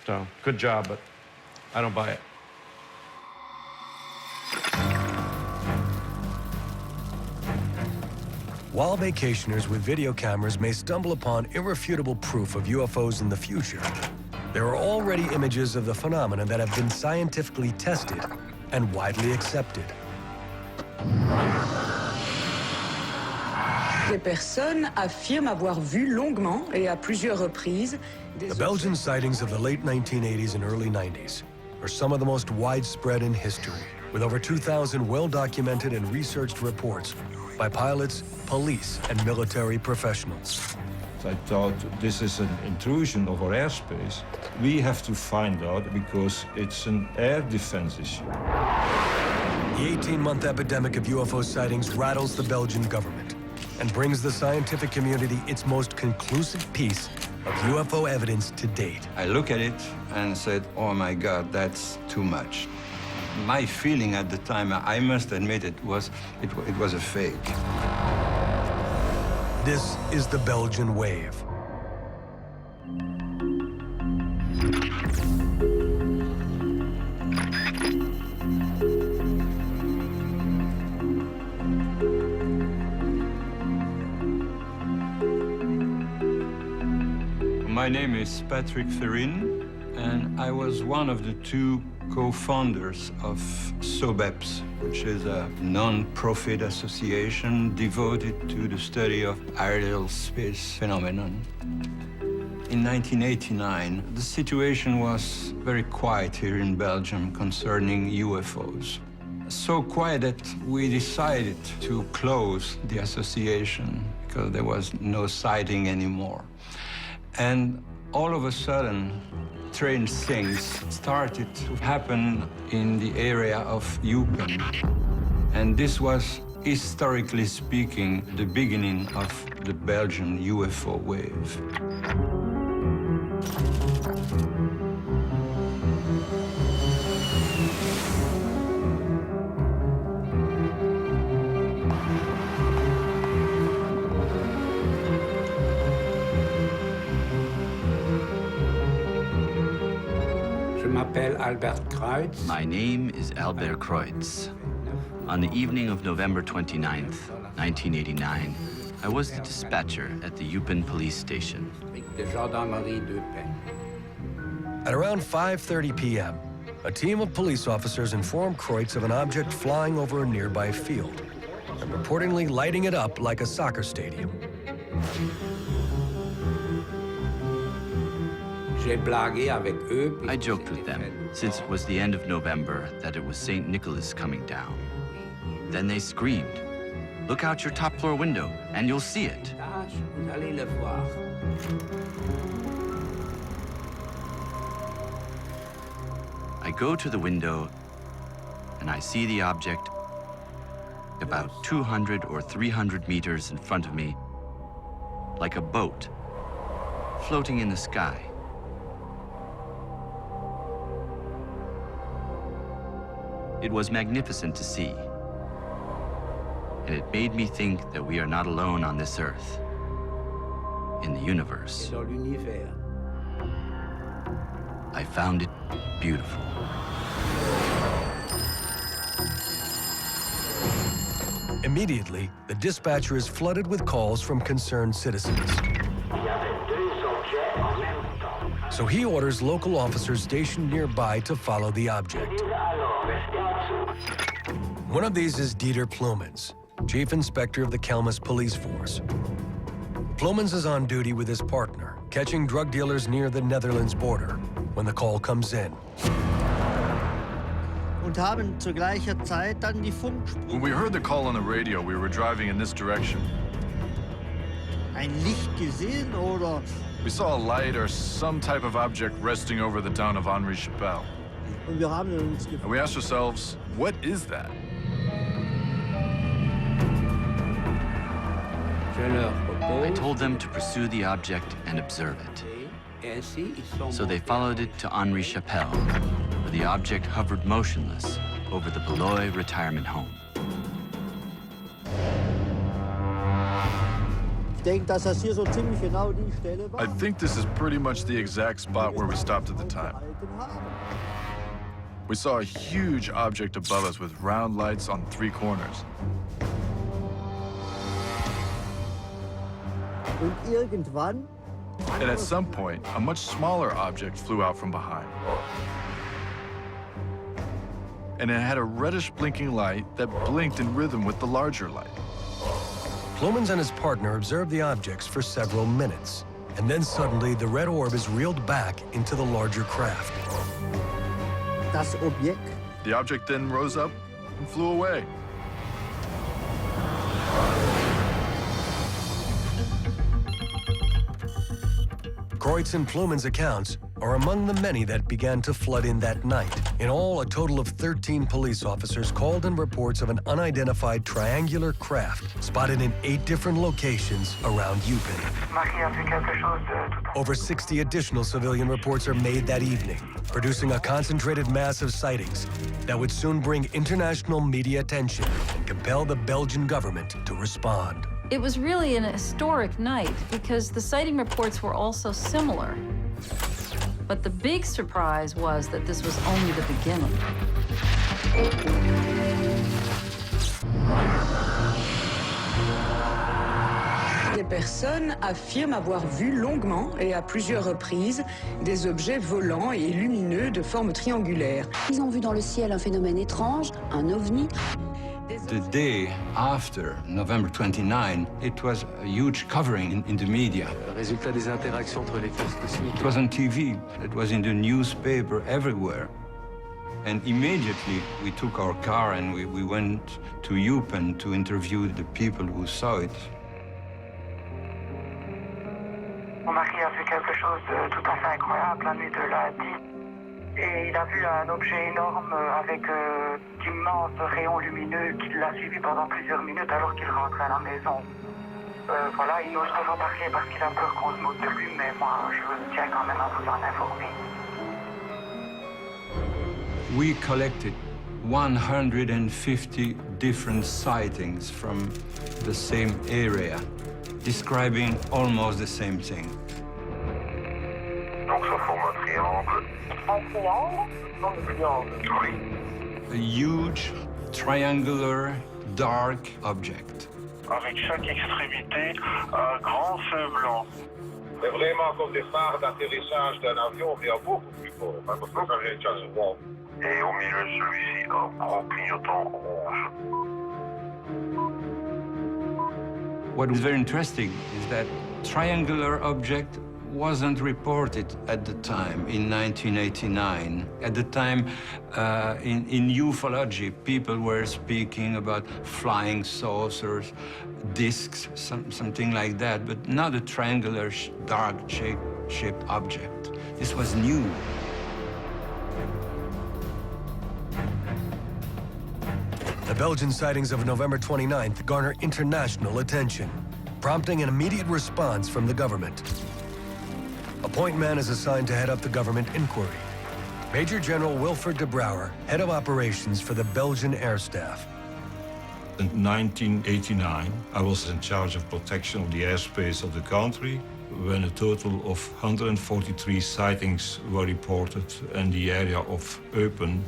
So, good job, but I don't buy it. While vacationers with video cameras may stumble upon irrefutable proof of UFOs in the future, there are already images of the phenomena that have been scientifically tested and widely accepted. Des personnes affirment avoir vu longuement et à plusieurs reprises The Belgian sightings of the late 1980s and early 90s are some of the most widespread in history, with over 2,000 well-documented and researched reports by pilots, police, and military professionals. I thought this is an intrusion of our airspace. We have to find out because it's an air defense issue. The 18-month epidemic of UFO sightings rattles the Belgian government and brings the scientific community its most conclusive piece of UFO evidence to date. I look at it and said, oh my God, that's too much. My feeling at the time, I must admit, it was a fake. This is the Belgian wave. My name is Patrick Ferrin, and I was one of the two co-founders of SOBEPS, which is a non-profit association devoted to the study of aerial space phenomenon. In 1989, the situation was very quiet here in Belgium concerning UFOs. So quiet that we decided to close the association because there was no sighting anymore. And all of a sudden, strange things started to happen in the area of Eupen. And this was, historically speaking, the beginning of the Belgian UFO wave. My name is Albert Kreutz. On the evening of November 29th, 1989, I was the dispatcher at the Eupen police station. At around 5:30 p.m., a team of police officers informed Kreutz of an object flying over a nearby field and reportedly lighting it up like a soccer stadium. I joked with them, since it was the end of November, that it was St. Nicholas coming down. Then they screamed, "Look out your top floor window, and you'll see it." I go to the window, and I see the object about 200 or 300 meters in front of me, like a boat, floating in the sky. It was magnificent to see, and it made me think that we are not alone on this earth, in the universe. I found it beautiful. Immediately, the dispatcher is flooded with calls from concerned citizens. So he orders local officers stationed nearby to follow the object. One of these is Dieter Plumens, Chief Inspector of the Kelmis Police Force. Plumens is on duty with his partner, catching drug dealers near the Netherlands border, when the call comes in. When we heard the call on the radio, we were driving in this direction. We saw a light or some type of object resting over the town of Henri Chapelle. And we asked ourselves, what is that? I told them to pursue the object and observe it. So they followed it to Henri Chapelle, where the object hovered motionless over the Beloy retirement home. I think this is pretty much the exact spot where we stopped at the time. We saw a huge object above us with round lights on 3 corners. And at some point, a much smaller object flew out from behind. And it had a reddish blinking light that blinked in rhythm with the larger light. Plumens and his partner observe the objects for several minutes, and then suddenly the red orb is reeled back into the larger craft. The object then rose up and flew away. Kreutz and Plumens' accounts are among the many that began to flood in that night. In all, a total of 13 police officers called in reports of an unidentified triangular craft spotted in 8 different locations around Eupen. Over 60 additional civilian reports are made that evening, producing a concentrated mass of sightings that would soon bring international media attention and compel the Belgian government to respond. It was really an historic night because the sighting reports were all so similar. But the big surprise was that this was only the beginning. personnes affirment avoir vu longuement et à plusieurs reprises des objets volants et lumineux de forme triangulaire. Ils ont vu dans le ciel un phénomène étrange, un ovni. The day after November 29, it was a huge covering in the media. Résultat des interactions entre les forces cosmiques. It was on TV, it was in the newspaper, everywhere. And immediately we took our car and we went to Eupen to interview the people who saw it. Remarqué a vu quelque chose de tout à fait incroyable la nuit de lundi. Et il a vu un objet énorme avec d'immenses rayons lumineux qui l'a suivi pendant plusieurs minutes alors qu'il rentrait à la maison. Voilà, il n'ose pas en parler parce qu'il a peur qu'on se moque de lui, mais moi, je tiens quand même à vous en informer. We collected 150 different sightings from the same area, describing almost the same thing. Donc ça forme un triangle. Un triangle? Non, un triangle. Oui. A huge, triangular, dark object. Avec chaque extrémité, un grand feu blanc. C'est vraiment comme des phares d'atterrissage d'un avion, mais beaucoup plus fort. Parce que ça vient déjà souvent. Et au milieu de celui-ci, un gros clignotant rouge. What is very interesting is that triangular object wasn't reported at the time in 1989. At the time, in ufology, people were speaking about flying saucers, discs, something like that, but not a triangular, dark-shaped object. This was new. The Belgian sightings of November 29th garner international attention, prompting an immediate response from the government. A point man is assigned to head up the government inquiry. Major General Wilfred de Brouwer, head of operations for the Belgian Air Staff. In 1989, I was in charge of protection of the airspace of the country when a total of 143 sightings were reported in the area of Eupen.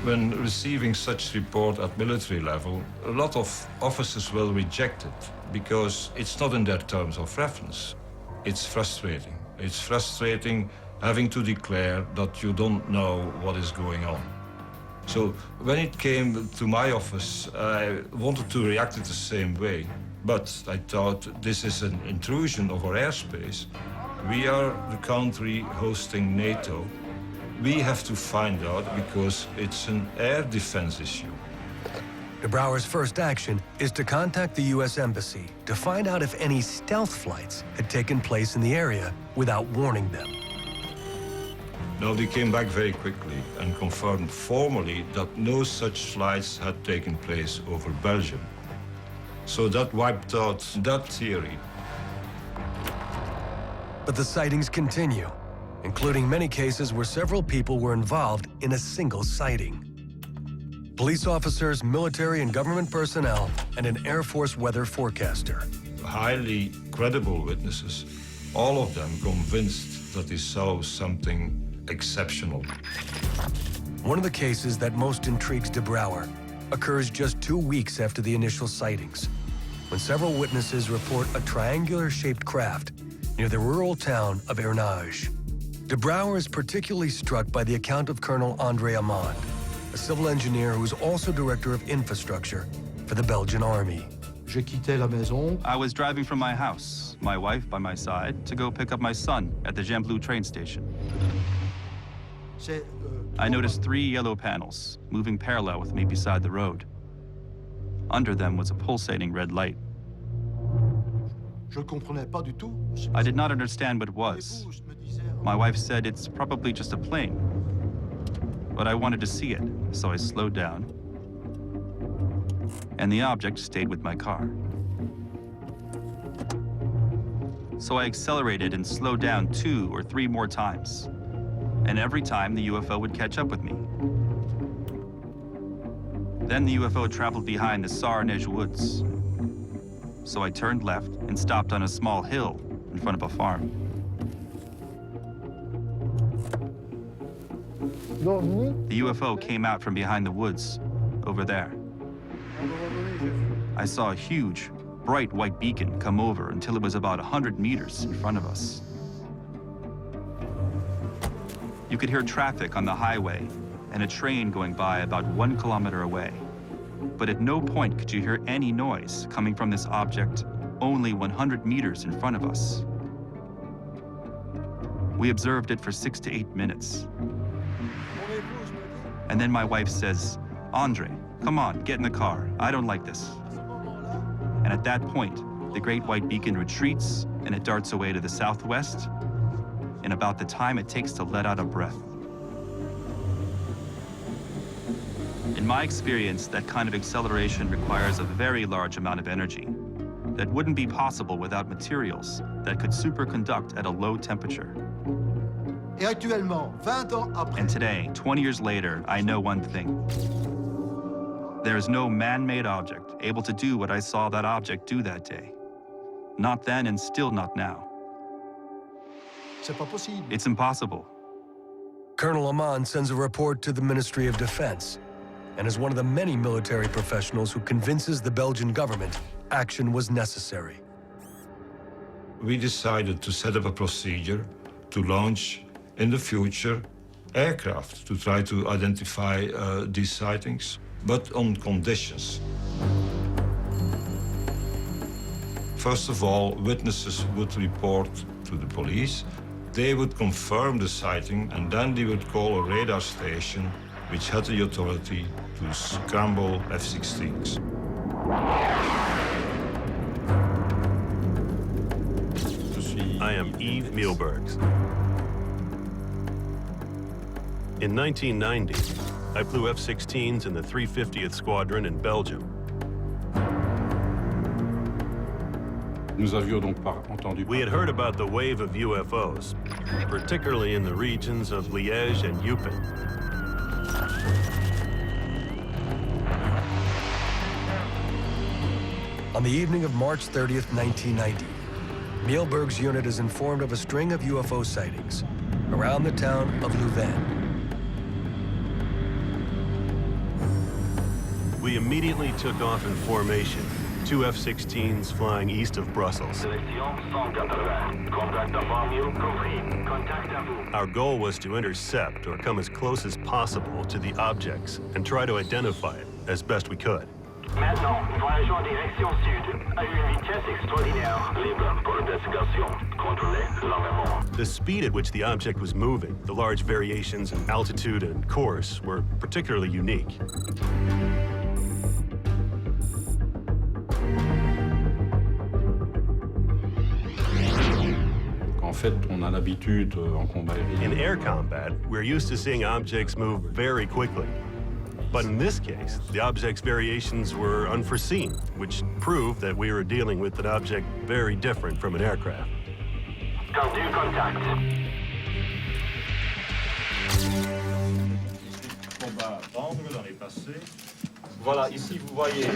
When receiving such report at military level, a lot of officers will reject it because it's not in their terms of reference. It's frustrating. It's frustrating having to declare that you don't know what is going on. So when it came to my office, I wanted to react in the same way. But I thought this is an intrusion of our airspace. We are the country hosting NATO. We have to find out because it's an air defense issue. De Brouwer's first action is to contact the U.S. Embassy to find out if any stealth flights had taken place in the area without warning them. No, they came back very quickly and confirmed formally that no such flights had taken place over Belgium. So that wiped out that theory. But the sightings continue, including many cases where several people were involved in a single sighting. Police officers, military and government personnel, and an Air Force weather forecaster. Highly credible witnesses, all of them convinced that they saw something exceptional. One of the cases that most intrigues de Brouwer occurs just 2 weeks after the initial sightings, when several witnesses report a triangular-shaped craft near the rural town of Ernage. De Brouwer is particularly struck by the account of Colonel André Amand, a civil engineer who is also director of infrastructure for the Belgian Army. I was driving from my house, my wife by my side, to go pick up my son at the Gembloux train station. I noticed 3 yellow panels moving parallel with me beside the road. Under them was a pulsating red light. I did not understand what it was. My wife said it's probably just a plane. But I wanted to see it, so I slowed down. And the object stayed with my car. So I accelerated and slowed down 2 or 3 more times. And every time the UFO would catch up with me. Then the UFO traveled behind the Sarnez woods. So I turned left and stopped on a small hill in front of a farm. The UFO came out from behind the woods, over there. I saw a huge, bright white beacon come over until it was about 100 meters in front of us. You could hear traffic on the highway and a train going by about 1 kilometer away. But at no point could you hear any noise coming from this object only 100 meters in front of us. We observed it for 6 to 8 minutes. And then my wife says, "Andre, come on, get in the car. I don't like this." And at that point, the great white beacon retreats and it darts away to the southwest in about the time it takes to let out a breath. In my experience, that kind of acceleration requires a very large amount of energy that wouldn't be possible without materials that could superconduct at a low temperature. Et actuellement, 20 ans après. And today, 20 years later, I know one thing. There is no man-made object able to do what I saw that object do that day. Not then and still not now. C'est pas possible. It's impossible. Colonel Amman sends a report to the Ministry of Defense and is one of the many military professionals who convinces the Belgian government action was necessary. We decided to set up a procedure to launch, in the future, aircraft to try to identify these sightings, but on conditions. First of all, witnesses would report to the police. They would confirm the sighting, and then they would call a radar station which had the authority to scramble F-16s. I am Yves Mielbergs. In 1990, I flew F-16s in the 350th Squadron in Belgium. We had heard about the wave of UFOs, particularly in the regions of Liège and Eupen. On the evening of March 30th, 1990, Mielberg's unit is informed of a string of UFO sightings around the town of Louvain. We immediately took off in formation, 2 F-16s flying east of Brussels. Our goal was to intercept or come as close as possible to the objects and try to identify it as best we could. Maintenant, voyageons en direction sud, à une vitesse extraordinaire. Libre pour l'investigation. Contrôlez l'armement. The speed at which the object was moving, the large variations in altitude and course, were particularly unique. In air combat, we're used to seeing objects move very quickly. But in this case, the object's variations were unforeseen, which proved that we were dealing with an object very different from an aircraft. Tendu contact. Voilà, ici vous voyez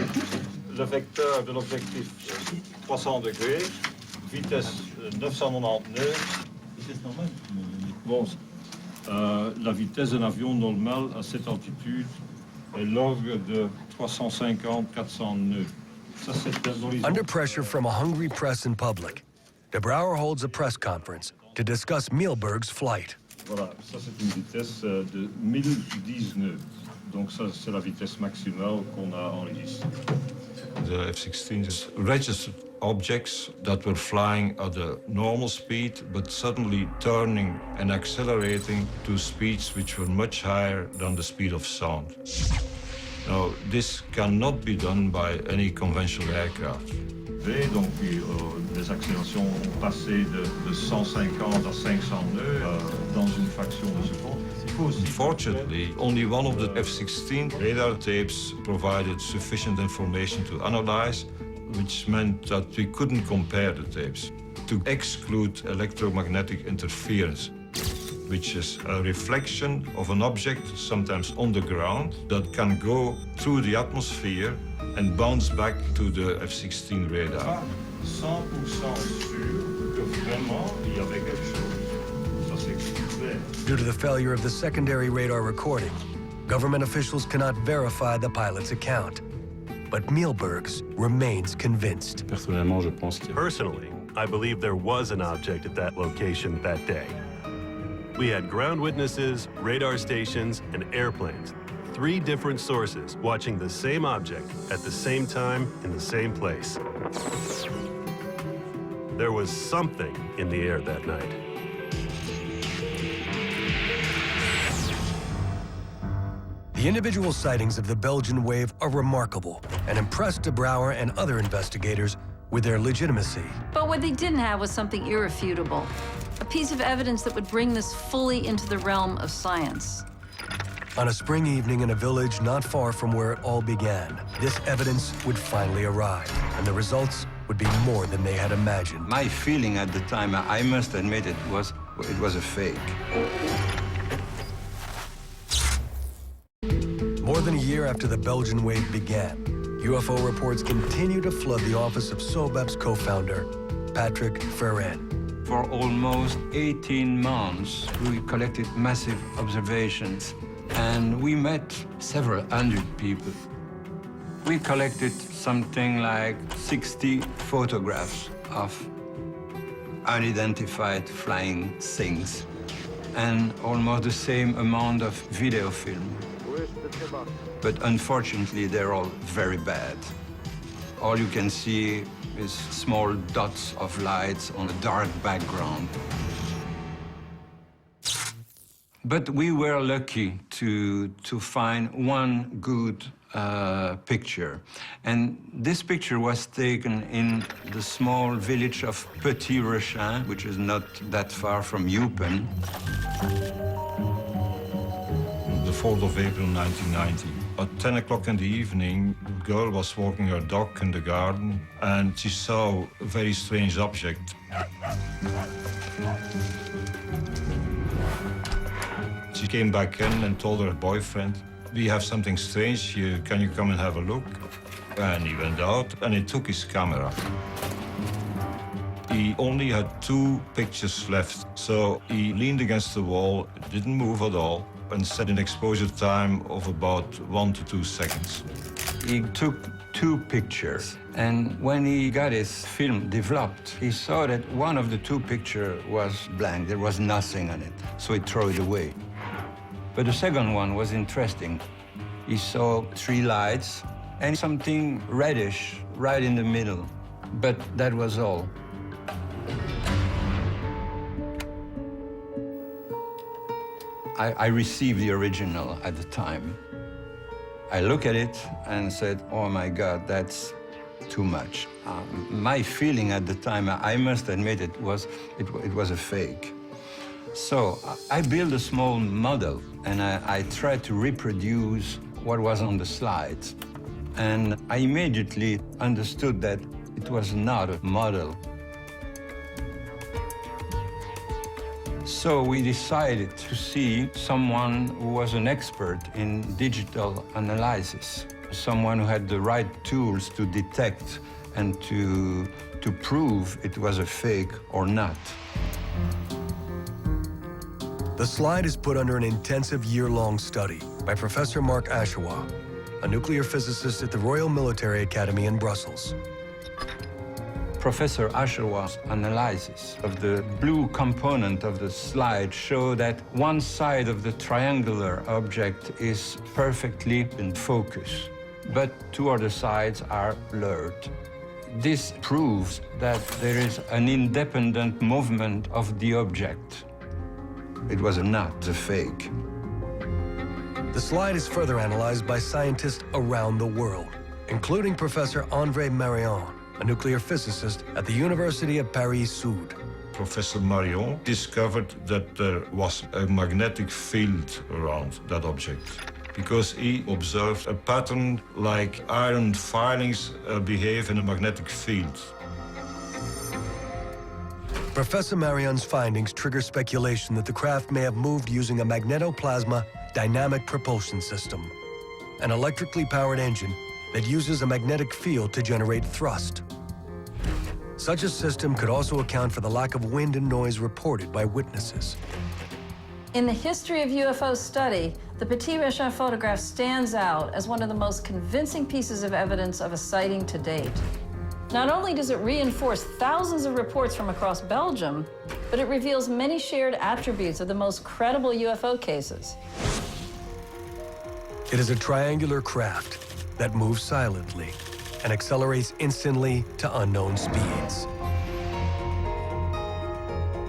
le vecteur de l'objectif 300 degrés, vitesse 999. Vitesse normale? Bon, la vitesse d'un avion normal à cette altitude est l'ordre de 350-400 nœuds. Ça, c'est l'horizon. Under pressure from a hungry press and public, De Brouwer holds a press conference to discuss Mielberg's flight. Voilà, ça c'est une vitesse de 1010 nœuds. Donc ça, c'est la vitesse maximale qu'on a enregistrée. The F-16s registered objects that were flying at a normal speed, but suddenly turning and accelerating to speeds which were much higher than the speed of sound. Now, this cannot be done by any conventional aircraft. Donc, les accélérations ont passé de 150 à 500 nœuds dans une fraction de seconde. Unfortunately, only one of the F-16 radar tapes provided sufficient information to analyze, which meant that we couldn't compare the tapes, to exclude electromagnetic interference, which is a reflection of an object, sometimes on the ground, that can go through the atmosphere and bounce back to the F-16 radar. 100% sûr que vraiment il y avait quelque chose. Ça c'est clair. Due to the failure of the secondary radar recording, government officials cannot verify the pilot's account. But Mielbergs remains convinced. Personally, I believe there was an object at that location that day. We had ground witnesses, radar stations, and airplanes. 3 different sources watching the same object at the same time in the same place. There was something in the air that night. The individual sightings of the Belgian wave are remarkable and impressed de Brouwer and other investigators with their legitimacy. But what they didn't have was something irrefutable, a piece of evidence that would bring this fully into the realm of science. On a spring evening in a village not far from where it all began, this evidence would finally arrive, and the results would be more than they had imagined. My feeling at the time, I must admit, it was a fake. More than a year after the Belgian wave began, UFO reports continue to flood the office of SOBEP's co-founder, Patrick Ferren. For almost 18 months, we collected massive observations, and we met several hundred people. We collected something like 60 photographs of unidentified flying things, and almost the same amount of video film. But unfortunately, they're all very bad. All you can see is small dots of lights on a dark background. But we were lucky to find one good picture. And this picture was taken in the small village of Petit Rechin, which is not that far from Eupen. The 4th of April 1990. At 10 o'clock in the evening, a girl was walking her dog in the garden, and she saw a very strange object. She came back in and told her boyfriend, "We have something strange here, can you come and have a look?" And he went out and he took his camera. He only had 2 pictures left, so he leaned against the wall, didn't move at all, and set an exposure time of about 1 to 2 seconds. He took 2 pictures, and when he got his film developed, he saw that one of the 2 pictures was blank. There was nothing on it, so he threw it away. But the second one was interesting. He saw 3 lights and something reddish right in the middle, but that was all. I received the original at the time. I looked at it and said, "Oh my God, that's too much." My feeling at the time, I must admit, it was a fake. So I built a small model, and I tried to reproduce what was on the slides. And I immediately understood that it was not a model. So we decided to see someone who was an expert in digital analysis, someone who had the right tools to detect and to prove it was a fake or not. The slide is put under an intensive year-long study by Professor Mark Ashewa, a nuclear physicist at the Royal Military Academy in Brussels. Professor Ashewa's analysis of the blue component of the slide showed that one side of the triangular object is perfectly in focus, but 2 other sides are blurred. This proves that there is an independent movement of the object. It was not a fake. The slide is further analyzed by scientists around the world, including Professor André Marion, a nuclear physicist at the University of Paris-Sud. Professor Marion discovered that there was a magnetic field around that object, because he observed a pattern like iron filings behave in a magnetic field. Professor Marion's findings trigger speculation that the craft may have moved using a magnetoplasma dynamic propulsion system, an electrically powered engine that uses a magnetic field to generate thrust. Such a system could also account for the lack of wind and noise reported by witnesses. In the history of UFO study, The Petit Méchant photograph stands out as one of the most convincing pieces of evidence of a sighting to date. Not only does it reinforce thousands of reports from across Belgium, but it reveals many shared attributes of the most credible UFO cases. It is a triangular craft that moves silently and accelerates instantly to unknown speeds.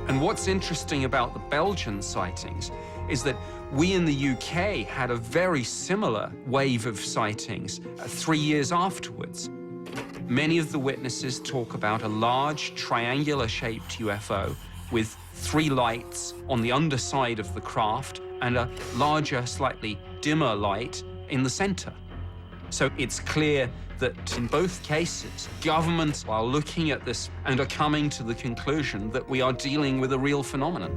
And what's interesting about the Belgian sightings is that we in the UK had a very similar wave of sightings 3 years afterwards. Many of the witnesses talk about a large triangular-shaped UFO with 3 lights on the underside of the craft and a larger, slightly dimmer light in the center. So it's clear that in both cases, governments are looking at this and are coming to the conclusion that we are dealing with a real phenomenon.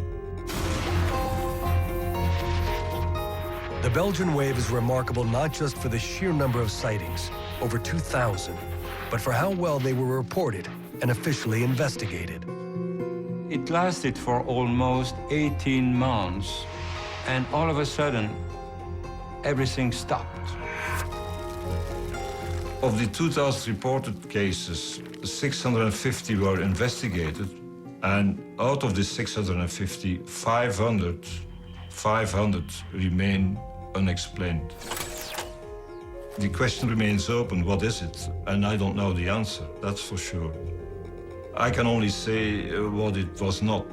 The Belgian wave is remarkable not just for the sheer number of sightings, over 2,000, but for how well they were reported and officially investigated. It lasted for almost 18 months, and all of a sudden, everything stopped. Of the 2,000 reported cases, 650 were investigated, and out of the 650, 500 remain unexplained. The question remains open, what is it? And I don't know the answer, that's for sure. I can only say what it was not.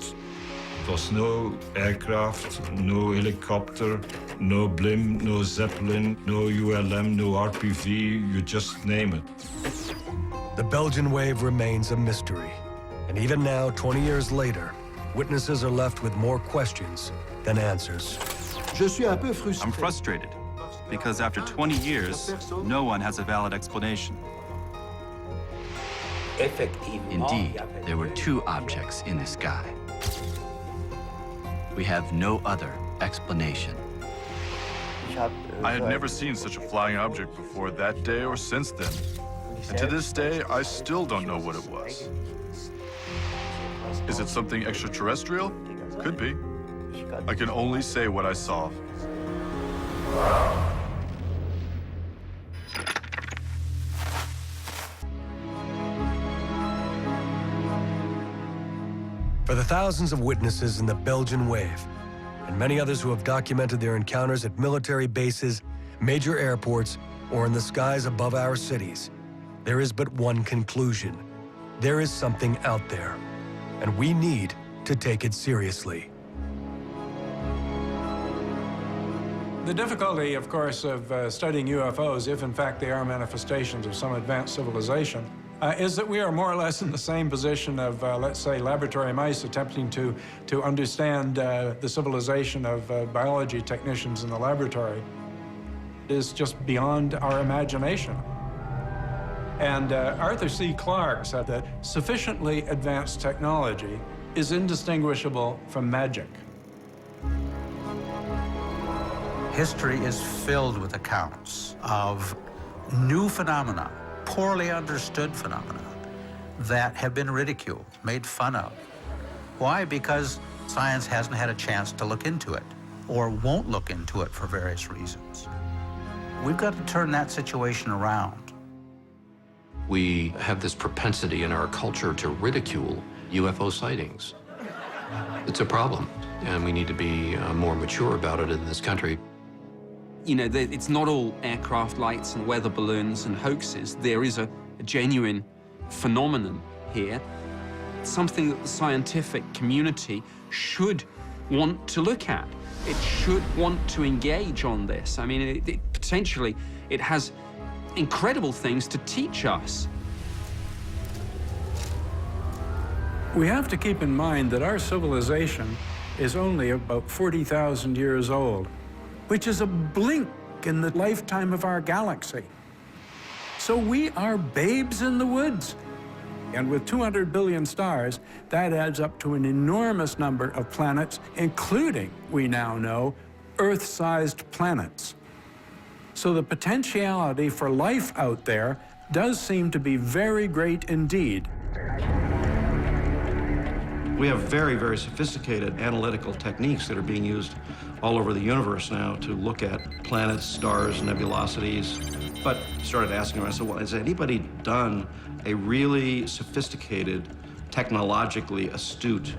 It was no aircraft, no helicopter, no blimp, no Zeppelin, no ULM, no RPV, you just name it. The Belgian wave remains a mystery. And even now, 20 years later, witnesses are left with more questions than answers. I'm frustrated because after 20 years, no one has a valid explanation. Indeed, there were 2 objects in the sky. We have no other explanation. I had never seen such a flying object before that day or since then. And to this day, I still don't know what it was. Is it something extraterrestrial? Could be. I can only say what I saw. For the thousands of witnesses in the Belgian wave, and many others who have documented their encounters at military bases, major airports, or in the skies above our cities, there is but one conclusion. There is something out there, and we need to take it seriously. The difficulty, of course, of studying UFOs, if in fact they are manifestations of some advanced civilization, is that we are more or less in the same position of, let's say, laboratory mice attempting to understand the civilization of biology technicians in the laboratory. It is just beyond our imagination. And Arthur C. Clarke said that sufficiently advanced technology is indistinguishable from magic. History is filled with accounts of new phenomena, poorly understood phenomena, that have been ridiculed, made fun of. Why? Because science hasn't had a chance to look into it, or won't look into it for various reasons. We've got to turn that situation around. We have this propensity in our culture to ridicule UFO sightings. It's a problem, and we need to be more mature about it in this country. You know, it's not all aircraft lights and weather balloons and hoaxes. There is a genuine phenomenon here, something that the scientific community should want to look at. It should want to engage on this. I mean, potentially, it has incredible things to teach us. We have to keep in mind that our civilization is only about 40,000 years old, which is a blink in the lifetime of our galaxy. So we are babes in the woods. And with 200 billion stars, that adds up to an enormous number of planets, including, we now know, Earth-sized planets. So the potentiality for life out there does seem to be very great indeed. We have very, very sophisticated analytical techniques that are being used all over the universe now to look at planets, stars, nebulosities. But started asking myself, well, has anybody done a really sophisticated, technologically astute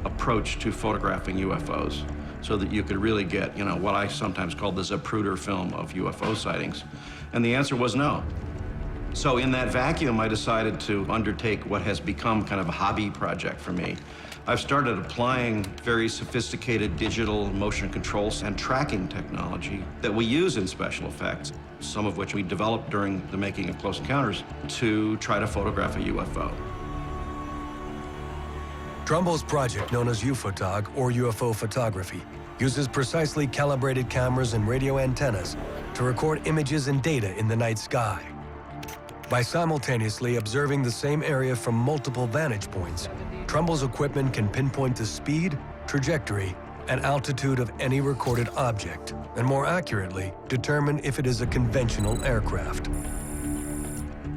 approach to photographing UFOs so that you could really get, what I sometimes call the Zapruder film of UFO sightings? And the answer was no. So in that vacuum, I decided to undertake what has become kind of a hobby project for me. I've started applying very sophisticated digital motion controls and tracking technology that we use in special effects, some of which we developed during the making of Close Encounters, to try to photograph a UFO. Trumbull's project, known as UFOTOG, or UFO photography, uses precisely calibrated cameras and radio antennas to record images and data in the night sky. By simultaneously observing the same area from multiple vantage points, Trumbull's equipment can pinpoint the speed, trajectory, and altitude of any recorded object, and more accurately, determine if it is a conventional aircraft.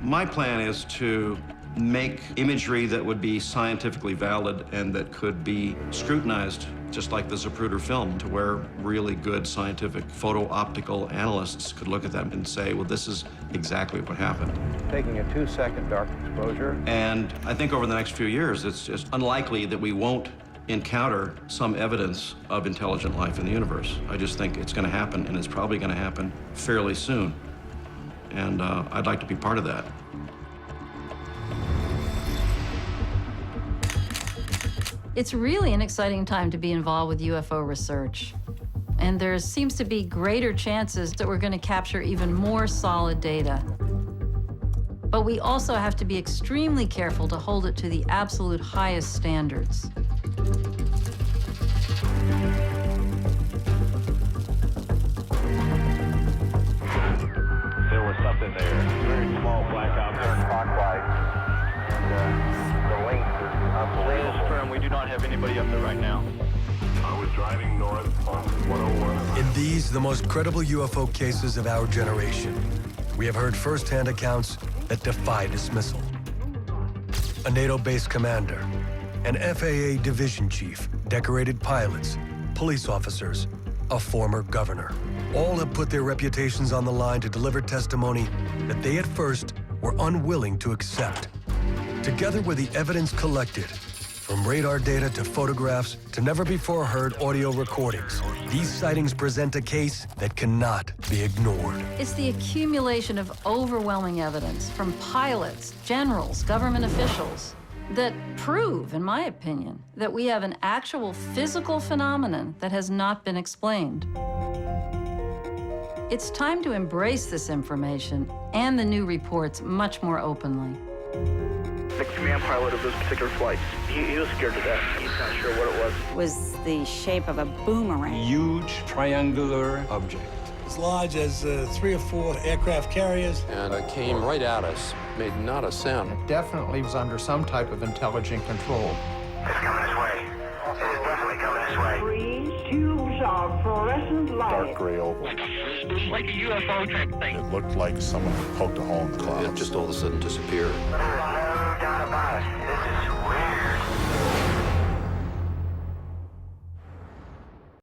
My plan is to make imagery that would be scientifically valid and that could be scrutinized, just like the Zapruder film, to where really good scientific photo-optical analysts could look at them and say, well, this is exactly what happened. Taking a 2-second dark exposure. And I think over the next few years, it's just unlikely that we won't encounter some evidence of intelligent life in the universe. I just think it's going to happen, and it's probably going to happen fairly soon. And I'd like to be part of that. It's really an exciting time to be involved with UFO research. And there seems to be greater chances that we're going to capture even more solid data. But we also have to be extremely careful to hold it to the absolute highest standards. There was something there. Very small black object clockwise. The length is unbelievable. We do not have anybody up there right now. I was driving north on 101. In these, the most credible UFO cases of our generation, we have heard first-hand accounts that defy dismissal. A NATO-based commander, an FAA division chief, decorated pilots, police officers, a former governor. All have put their reputations on the line to deliver testimony that they at first were unwilling to accept. Together with the evidence collected, from radar data to photographs to never-before-heard audio recordings, these sightings present a case that cannot be ignored. It's the accumulation of overwhelming evidence from pilots, generals, government officials that prove, in my opinion, that we have an actual physical phenomenon that has not been explained. It's time to embrace this information and the new reports much more openly. The command pilot of those particular flights, he was scared to death. He's not sure what it was. Was the shape of a boomerang. Huge triangular object. As large as 3 or 4 aircraft carriers. And it came right at us, made not a sound. It definitely was under some type of intelligent control. It's coming this way. It is definitely coming this way. 3 tubes of fluorescent light. Dark gray oval. Like a UFO type thing. It looked like someone poked a hole in the clouds. It just all of a sudden disappeared. No doubt about it. This is